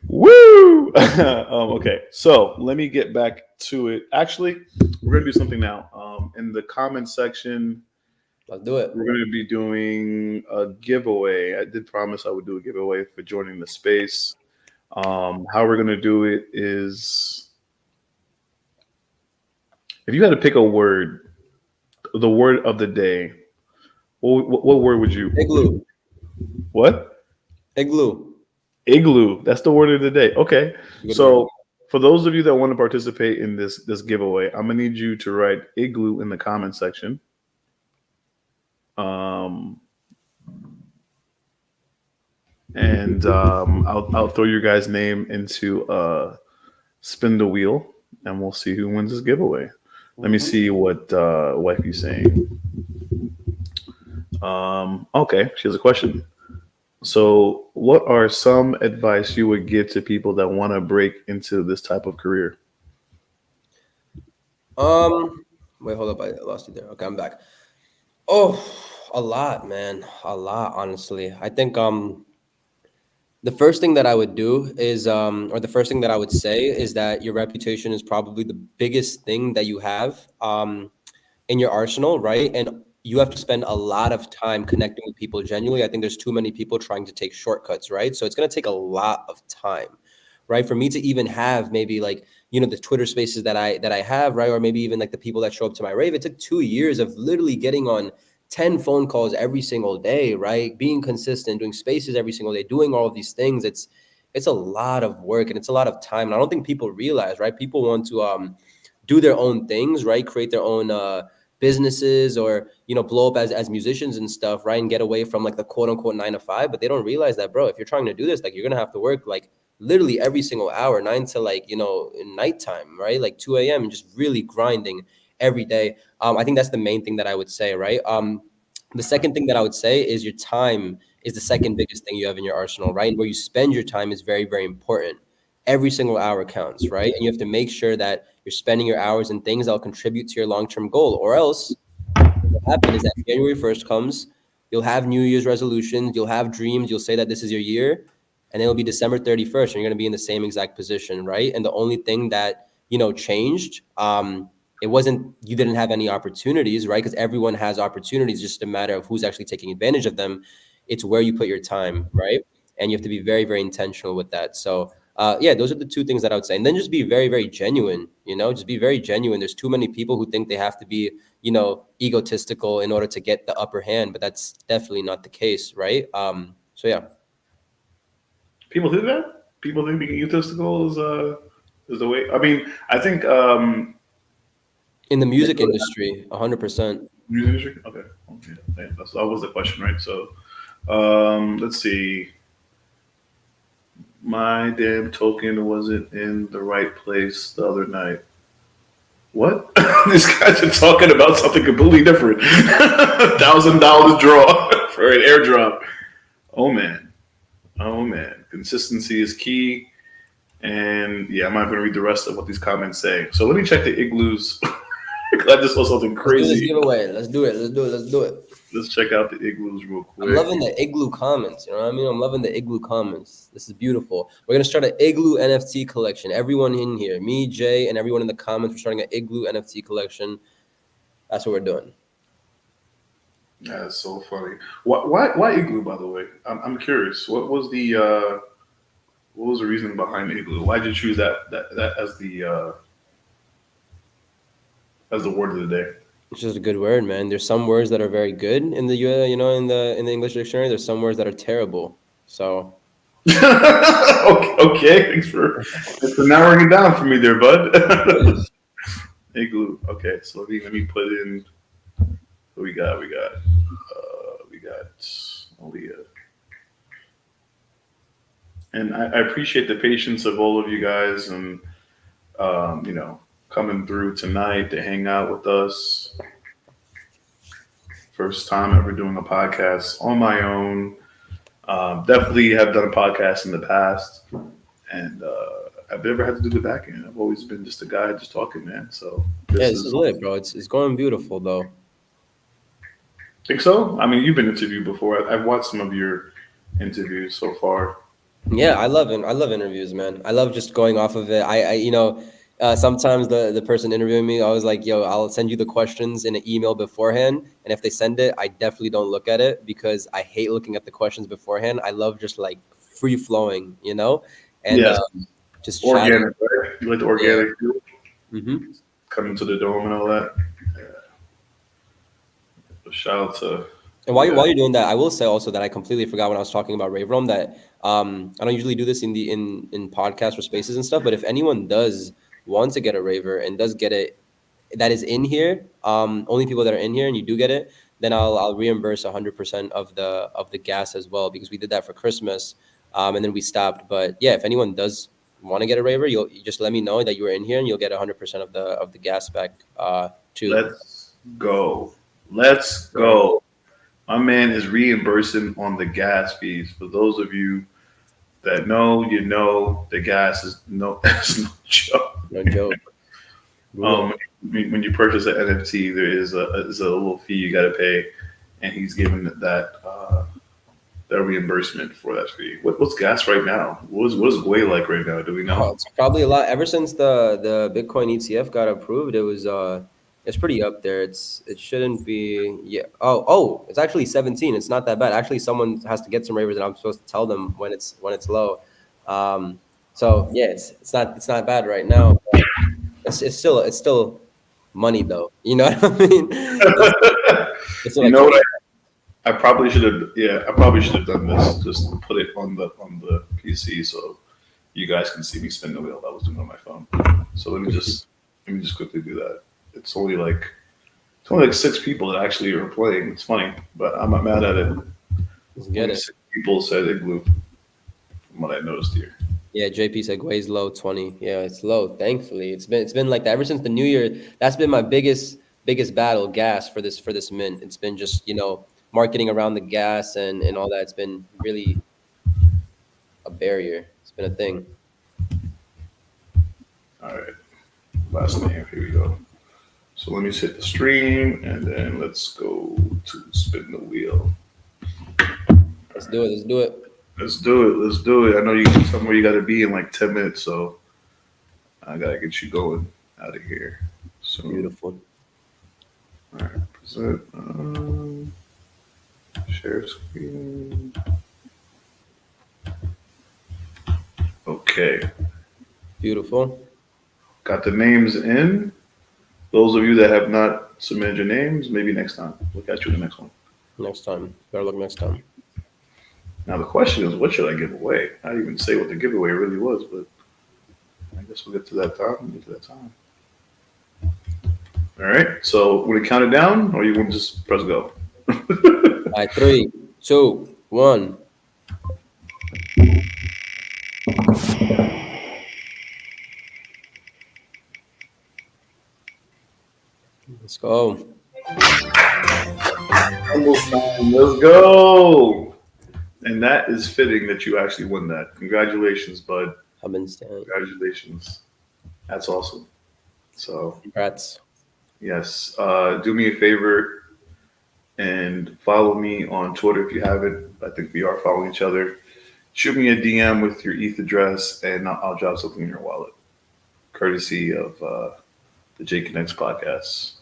Woo! Okay, so let me get back to it. Actually, we're gonna do something now. In the comment section, Let's do it. we're gonna be doing a giveaway. I did promise I would do a giveaway for joining the space. How we're gonna do it is, if you had to pick a word, the word of the day, what word would you? Igloo. What? Igloo. Igloo. That's the word of the day. Okay. Good word. So for those of you that want to participate in this giveaway, I'm gonna need you to write igloo in the comment section. And I'll throw your guys' name into spin the wheel, and we'll see who wins this giveaway. Let me see what wifey's saying. Okay, she has a question. So, what are some advice you would give to people that want to break into this type of career? Wait, hold up. I lost you there. Okay, I'm back. Oh, a lot, man. A lot, honestly. I think the first thing that I would do is or the first thing that I would say is that your reputation is probably the biggest thing that you have in your arsenal, right? And you have to spend a lot of time connecting with people genuinely. I think there's too many people trying to take shortcuts, right? So it's going to take a lot of time, right? For me to even have maybe like, the Twitter spaces that I have, right? Or maybe even like the people that show up to my rave, it took 2 years of literally getting on 10 phone calls every single day, right? Being consistent, doing spaces every single day, doing all of these things. It's a lot of work and it's a lot of time. And I don't think people realize, right? People want to do their own things, right? Create their own businesses, or blow up as musicians and stuff, right? And get away from like the quote unquote 9 to 5. But they don't realize that, bro, if you're trying to do this, like, you're gonna have to work like literally every single hour, 9 to like in nighttime, right? Like 2 a.m., and just really grinding every day. I think that's the main thing that I would say, right? The second thing that I would say is your time is the second biggest thing you have in your arsenal, right? And where you spend your time is very, very important. Every single hour counts, right? And you have to make sure that you're spending your hours in things that will contribute to your long-term goal, or else what will happen is that January 1st comes, you'll have New Year's resolutions, you'll have dreams, you'll say that this is your year, and then it'll be December 31st, and you're going to be in the same exact position, right? And the only thing that, changed, it wasn't, you didn't have any opportunities, right? Because everyone has opportunities, just a matter of who's actually taking advantage of them. It's where you put your time, right? And you have to be very, very intentional with that. So, yeah, those are the two things that I would say. And then just be very, very genuine, just be very genuine. There's too many people who think they have to be, egotistical in order to get the upper hand, but that's definitely not the case, right? So yeah. People do that. People think being egotistical is the way. I mean, I think In the music industry, 100%. music. Okay, okay. Yeah, that was the question, right? So, let's see. My damn token wasn't in the right place the other night. What? These guys are talking about something completely different. $1,000 draw for an airdrop. Oh man. Oh man. Consistency is key. And yeah, I'm not going to read the rest of what these comments say. So let me check the igloos. I just saw something Let's do this crazy. giveaway. Let's do it. Let's do it. Let's do it. Let's check out the igloos real quick. I'm loving the igloo comments. You know what I mean? I'm loving the igloo comments. This is beautiful. We're gonna start an igloo NFT collection. Everyone in here, me, Jay, and everyone in the comments, we're starting an igloo NFT collection. That's what we're doing. That's so funny. Why igloo? By the way, I'm curious. What was the reason behind igloo? Why did you choose that as the word of the day? It's just a good word, man. There's some words that are very good in the in the English dictionary. There's some words that are terrible. So Okay, thanks for narrowing it down for me there, bud. Igloo. Okay, so let me put in what we got. We got Aaliyah. And I appreciate the patience of all of you guys, and coming through tonight to hang out with us. First time ever doing a podcast on my own. Definitely have done a podcast in the past, and I've never had to do the back end. I've always been just a guy just talking, man. So yeah, this is lit, bro. It's going beautiful though. Think so? I mean, you've been interviewed before. I've watched some of your interviews so far. Yeah, I love it. I love interviews, man. I love just going off of it. Sometimes the person interviewing me, I was like, yo, I'll send you the questions in an email beforehand. And if they send it, I definitely don't look at it because I hate looking at the questions beforehand. I love just like free flowing, and Yes. Just Organic, right? You like the organic feel? Mm-hmm. Coming to the dome and all that. Yeah. Shout out to. And while you're doing that, I will say also that I completely forgot when I was talking about Rave Roam that I don't usually do this in podcasts or spaces and stuff. But if anyone does want to get a raver and does get it, that is in here, only people that are in here, and you do get it, then I'll reimburse 100% of the gas as well, because we did that for Christmas, and then we stopped. But yeah, if anyone does want to get a raver, you just let me know that you were in here, and you'll get 100% of the gas back too. Let's go. Let's go. My man is reimbursing on the gas fees. For those of you that know, the gas is no, it's no joke. No joke. When you purchase an NFT, there is a little fee you got to pay, and he's giving that reimbursement for that fee. What's gas right now? What is Gwei like right now? Do we know? It's probably a lot. Ever since the Bitcoin ETF got approved, it's pretty up there. It shouldn't be. Yeah. Oh, it's actually 17. It's not that bad. Actually, someone has to get some ravers, and I'm supposed to tell them when it's low. So yeah, it's not bad right now. But it's still money though. You know what I mean? It's still You like know what? 20. I probably should have. Yeah, I probably should have done this. Just put it on the PC so you guys can see me spin the wheel. I was doing it on my phone. So let me just quickly do that. It's only like it's only like 6 people that actually are playing. It's funny, but I'm not mad at it. Let's get Only it. 6 people said Igloo, from what I noticed here. Yeah, JP said Guay's low 20. Yeah, it's low. Thankfully, it's been like that ever since the new year. That's been my biggest battle, gas for this mint. It's been just marketing around the gas and all that. It's been really a barrier. It's been a thing. All right, last name. Here we go. So let me hit the stream and then let's go to spin the wheel. Let's do it. Let's do it. Let's do it. Let's do it. I know you somewhere you got to be in like 10 minutes, so I gotta get you going out of here. So, Beautiful. all right, present, share screen. Okay, Beautiful. got the names in. Those of you that have not submitted your names, maybe next time. We'll catch you in the next one. Next time. Better look next time. Now the question is, what should I give away? I didn't even say what the giveaway really was, but I guess we'll get to that time. We'll get to that time. All right. So, want to count it down, or you want to just press go? All right, 3, 2, 1. Let's go. Almost time. Let's go. And that is fitting that you actually won that. Congratulations, bud. I've been staying. Congratulations. That's awesome. So, Congrats. yes, do me a favor and follow me on Twitter if you haven't. I think we are following each other. Shoot me a DM with your ETH address, and I'll drop something in your wallet, courtesy of the J Connects podcast.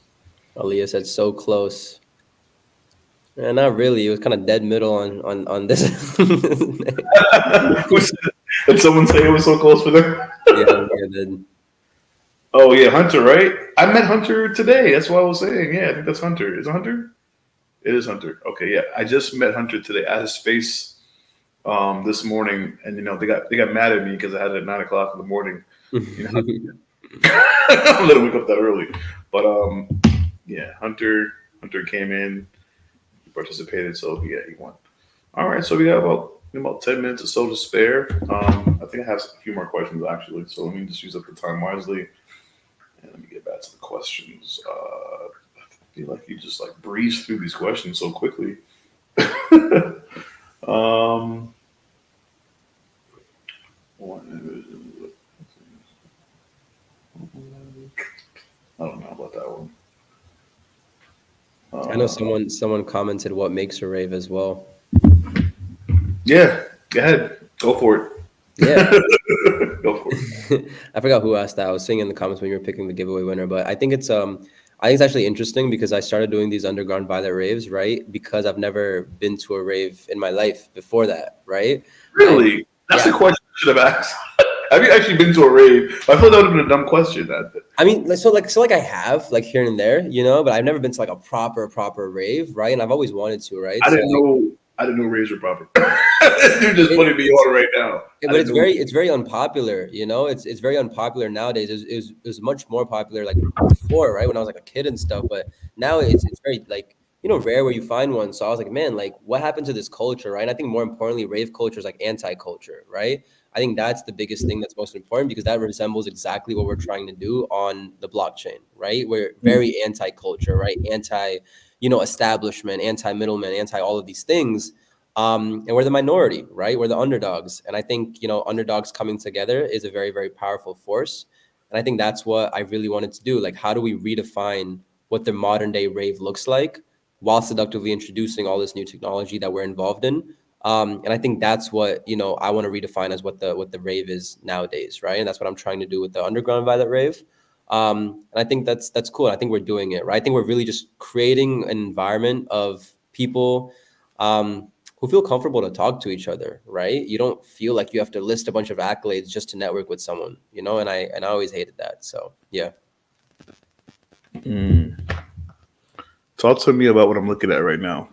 Aaliyah said so close. Not really. It was kind of dead middle on this. Did someone say it was so close for them? Yeah, did. Oh yeah, Hunter, right? I met Hunter today. That's what I was saying. Yeah, I think that's Hunter. Is it Hunter? It is Hunter. Okay, yeah. I just met Hunter today at his space this morning, and they got mad at me because I had it at 9 o'clock in the morning. I let him wake up that early, but yeah, Hunter came in, he participated, so yeah, he won. All right, so we got about 10 minutes or so to spare. I think I have a few more questions actually, so let me just use up the time wisely. And let me get back to the questions. I feel like you just like breeze through these questions so quickly. um, I don't know about that one. I know someone commented what makes a rave as well. Yeah, go ahead. Go for it. Yeah. Go for it. I forgot who asked that. I was seeing in the comments when you were picking the giveaway winner, but I think it's actually interesting because I started doing these underground violet raves, right? Because I've never been to a rave in my life before that, right? Really? And, That's yeah. the question I should have asked. Have you actually been to a rave? I thought that would have been a dumb question. I mean, so I have like here and there, but I've never been to like a proper rave, right? And I've always wanted to, right? I didn't know raves were proper. You're just putting me on right now. But it's very unpopular, It's very unpopular nowadays. It was much more popular like before, right? When I was like a kid and stuff. But now it's very like rare where you find one. So I was like, man, like what happened to this culture, right? And I think more importantly, rave culture is like anti-culture, right? I think that's the biggest thing that's most important because that resembles exactly what we're trying to do on the blockchain, right? We're very anti-culture, right? Anti, establishment, anti-middleman, anti all of these things. And we're the minority, right? We're the underdogs. And I think, underdogs coming together is a very, very powerful force. And I think that's what I really wanted to do. Like, how do we redefine what the modern day rave looks like while seductively introducing all this new technology that we're involved in? And I think that's what, I want to redefine as what the rave is nowadays, right? And that's what I'm trying to do with the underground violet rave. And I think that's cool. I think we're doing it, right? I think we're really just creating an environment of people who feel comfortable to talk to each other, right? You don't feel like you have to list a bunch of accolades just to network with someone, and I always hated that. So yeah. Talk to me about what I'm looking at right now.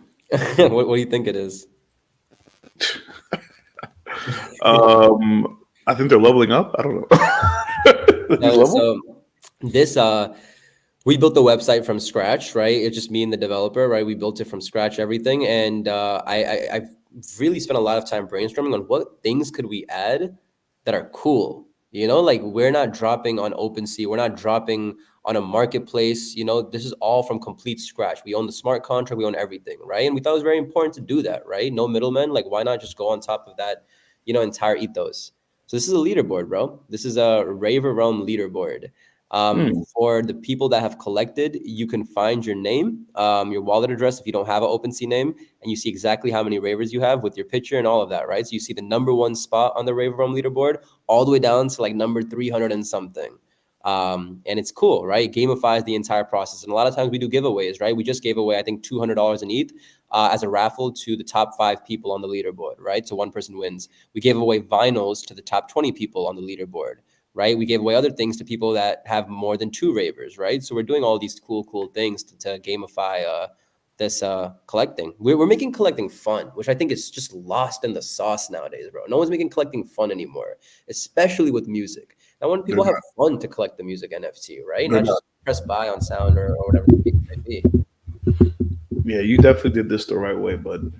What do you think it is? I think they're leveling up. I don't know. These level? So this we built the website from scratch, right? It's just me and the developer, right? We built it from scratch, everything, and I've really spent a lot of time brainstorming on what things could we add that are cool. Like we're not dropping on OpenSea, we're not dropping on a marketplace. This is all from complete scratch. We own the smart contract, we own everything, right? And we thought it was very important to do that, right? No middlemen. Like, why not just go on top of that, entire ethos? So this is a leaderboard, bro. This is a Raver Realm leaderboard. For the people that have collected, you can find your name, your wallet address if you don't have an OpenSea name, and you see exactly how many ravers you have with your picture and all of that, right? So you see the number one spot on the Raver Realm leaderboard all the way down to like number 300 and something. And it's cool, right? It gamifies the entire process. And a lot of times we do giveaways, right? We just gave away, I think, $200 in ETH as a raffle to the top 5 people on the leaderboard, right? So one person wins. We gave away vinyls to the top 20 people on the leaderboard, right? We gave away other things to people that have more than 2 ravers, right? So we're doing all these cool things to gamify this collecting. We're making collecting fun, which I think is just lost in the sauce nowadays, bro. No one's making collecting fun anymore, especially with music. I want people to have fun to collect the music NFT, right? Not just press buy on Sound or whatever it might be. Yeah, you definitely did this the right way, bud.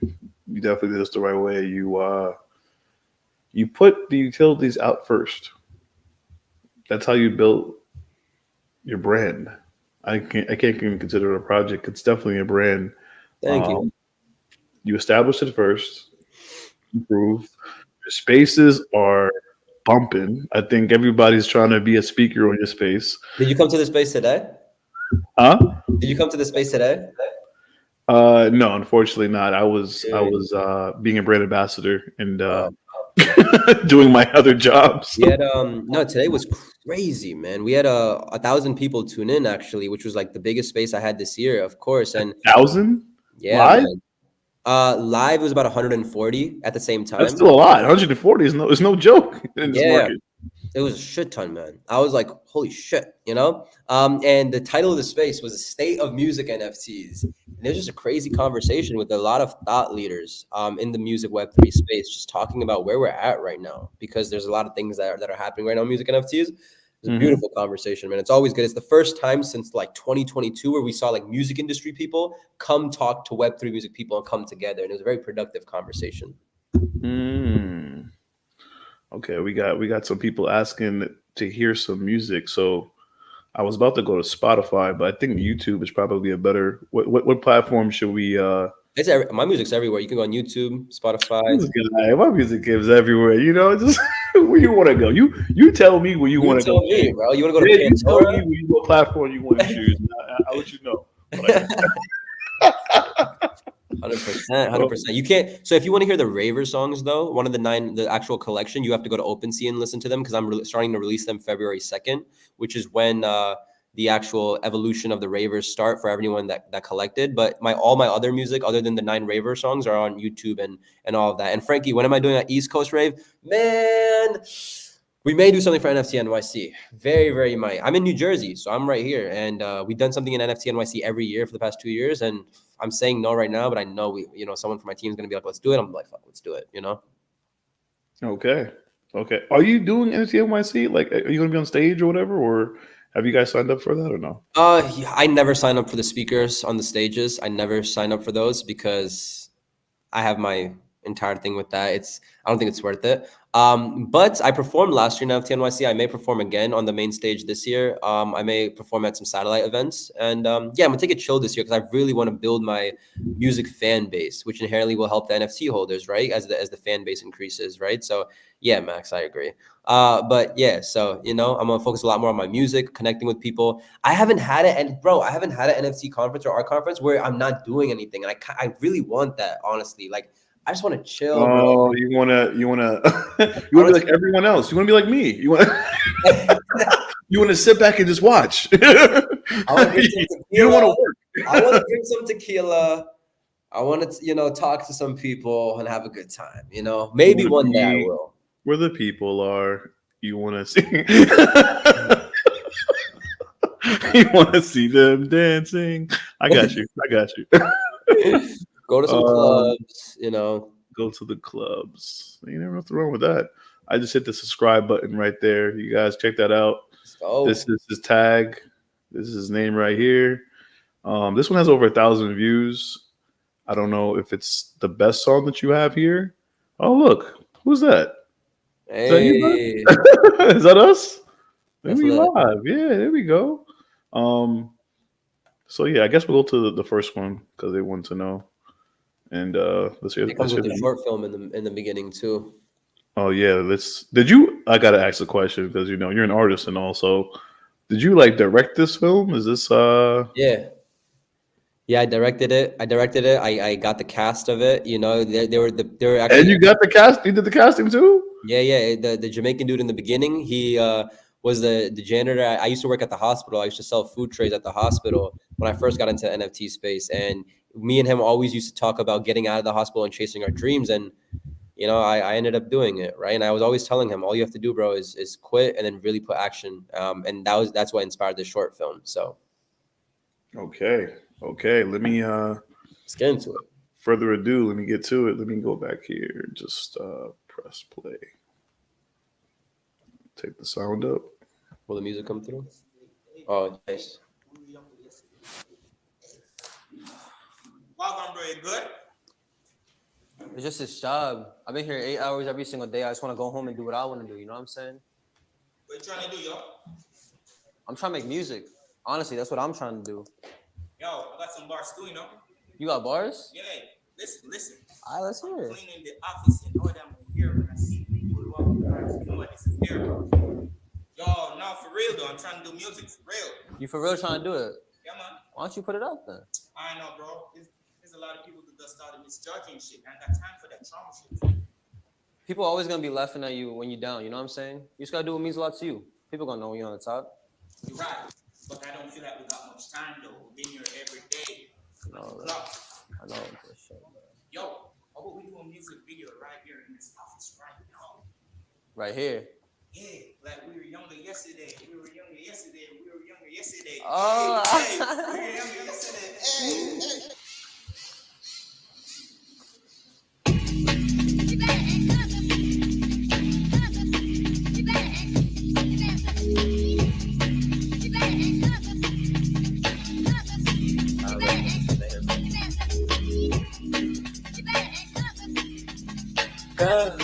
You definitely did this the right way. You put the utilities out first. That's how you build your brand. I can't even consider it a project. It's definitely a brand. Thank you. You establish it first, improve. Your spaces are bumping. I think everybody's trying to be a speaker on your space. Did you come to the space today? Huh? Did you come to the space today? No, unfortunately not. I was being a brand ambassador and doing my other jobs. We had no, today was crazy, man. We had 1,000 people tune in actually, which was like the biggest space I had this year, of course. And 1,000? yeah, Live? Man. Live was about 140 at the same time. That's still a lot. 140 is no joke in this market. It was a shit ton, man. I was like, holy shit, And the title of the space was State of Music NFTs. And it was just a crazy conversation with a lot of thought leaders in the music Web3 space, just talking about where we're at right now, because there's a lot of things that are happening right now in music NFTs. It's a beautiful conversation, man. It's always good. It's the first time since like 2022 where we saw like music industry people come talk to Web3 music people and come together. And it was a very productive conversation. Okay, we got some people asking to hear some music. So I was about to go to Spotify, but I think YouTube is probably a better. What platform should we? My music's everywhere. You can go on YouTube, Spotify. My music is everywhere. Just where you want to go. You tell me where you want to go. Tell me, bro. You want to go to Pandora? You tell me what platform you want to choose. I'll let you know. 100%. You can't. So if you want to hear the Raver songs, though, one of the actual collection, you have to go to OpenSea and listen to them, because I'm starting to release them February 2nd, which is when the actual evolution of the Ravers start for everyone that collected. But all my other music, other than the 9 Raver songs, are on YouTube and all of that. And Frankie, when am I doing an East Coast rave? Man, we may do something for NFT NYC. Very, very might. I'm in New Jersey, so I'm right here. And we've done something in NFT NYC every year for the past 2 years. And I'm saying no right now, but I know someone from my team is going to be like, let's do it. I'm like, fuck, let's do it, Okay. Are you doing NFT NYC? Like, are you going to be on stage or whatever? Or have you guys signed up for that or no? I never sign up for the speakers on the stages. I never sign up for those because I have my entire thing with that. I don't think it's worth it. But I performed last year in NFT NYC. I may perform again on the main stage this year. I may perform at some satellite events. And I'm gonna take it chill this year because I really want to build my music fan base, which inherently will help the NFT holders, right? As the fan base increases, right? So yeah, Max, I agree. But yeah, so I'm gonna focus a lot more on my music, connecting with people. I haven't had it, and bro, I haven't had an NFT conference or art conference where I'm not doing anything. And I really want that, honestly. Like, I just want to chill. Oh, bro. you want to be like everyone else. You want to be like me. You want to sit back and just watch. You don't want to work. I want to drink some tequila. I want to, talk to some people and have a good time. Maybe wanna one day I be will. where the people are. You want to see. You want to see them dancing. I got you. I got you. Go to some Um, clubs. go to the clubs. You never know what's wrong with that. I just hit the subscribe button right there. You guys check that out. Let's go. This is his tag. This is his name right here. This one has over 1,000 views. I don't know if it's the best song that you have here. Oh, look. Who's that? Is that you, Hey, bud? Is that us? that's Maybe lit. live. Yeah, there we go. Um, so yeah, I guess we'll go to the first one because they want to know. And let's hear It let's comes hear with the the. short film in the beginning too. Oh yeah, let's. Did you? I gotta ask a question because you're an artist and also, did you like direct this film? Is this Yeah. Yeah, I directed it. I got the cast of it. They were And actually. you got the cast? You did the casting too? Yeah. The Jamaican dude in the beginning, he was the janitor. I used to work at the hospital. I used to sell food trays at the hospital when I first got into NFT space. And me and him always used to talk about getting out of the hospital and chasing our dreams. And I ended up doing it, right? And I was always telling him, all you have to do, bro, is quit and then really put action. And that's what inspired the short film. So Okay. Okay. Let me let's get into it. further ado, let me get to it. Let me go back here. Just press play. Take the sound up. Will the music come through? Oh, nice. Welcome, bro. You good? It's just his job. I've been here 8 hours every single day. I just want to go home and do what I want to do. You know what I'm saying? What you trying to do, yo? I'm trying to make music. Honestly, that's what I'm trying to do. Yo, I got some bars too, you know? You got bars? Yeah, listen. All right, let's hear it. Cleaning the office and all that I'm here when I see people walking around, you know, I disappear. Yo, no, for real though. I'm trying to do music for real. You for real trying to do it? Yeah, man. Why don't you put it out then? I know, bro. There's a lot of people that just started misjudging shit. I ain't got time for that trauma shit. People are always going to be laughing at you when you're down. You know what I'm saying? You just got to do what means a lot to you. People going to know when you're on the top. You're right. But I don't feel like we got much time though. We've been here every day. No, I know for sure, man. Yo, how about we do a music video right here in this office right now? Right here. Yeah, like we were younger yesterday. We were younger yesterday. Oh. Hey, we were younger yesterday. Hey. Girl,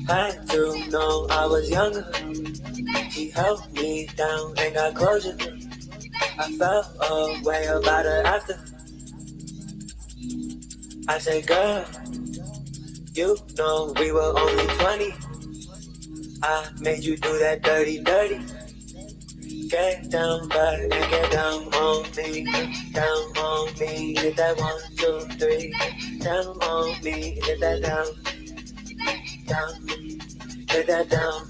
I do know I was younger. She held me down and got closure. I felt a way about her after. I said, girl, you know we were only 20. I made you do that dirty. Get down back and get down on me. Down on me, hit that 1, 2, 3. Down on me, hit that down. Down, hit that down.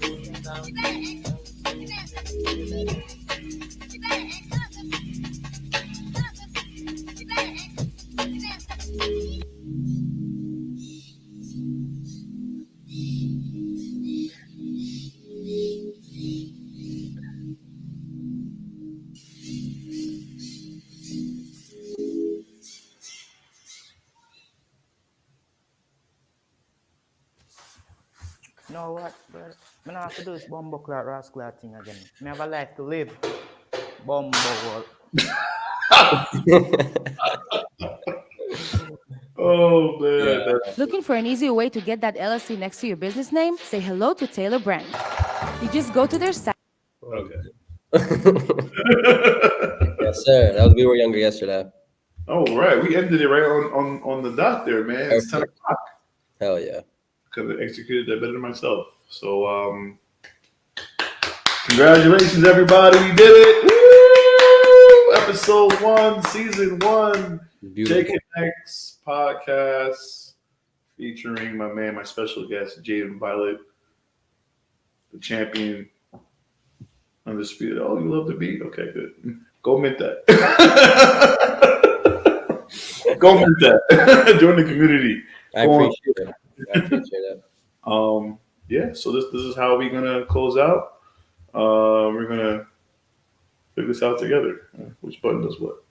You know what, brother? I don't have to do this bumbo clot rascal thing again. I have a life to live. Bumbo world. Oh man. Yeah. Looking for an easy way to get that LLC next to your business name? Say hello to Taylor Brand. You just go to their site. Okay. Yes, sir. That was We Were Younger yesterday. All right, we ended it right on the dot there, man. It's 10 Perfect. o'clock. Hell yeah. Could have executed that better than myself. So, congratulations, everybody. We did it. Woo! Episode 1, season 1, Beautiful. JKX podcast featuring my special guest, Jadyn Violet, the champion, undisputed. Oh, you love the beat? Okay, good. Go mint that. Comment that. Join the community. I Go on. appreciate it. I appreciate it. Yeah, so this is how we're gonna close out. We're gonna figure this out together. Which button does what?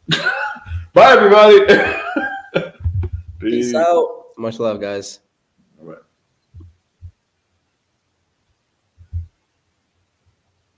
Bye everybody. Peace out. Much love, guys.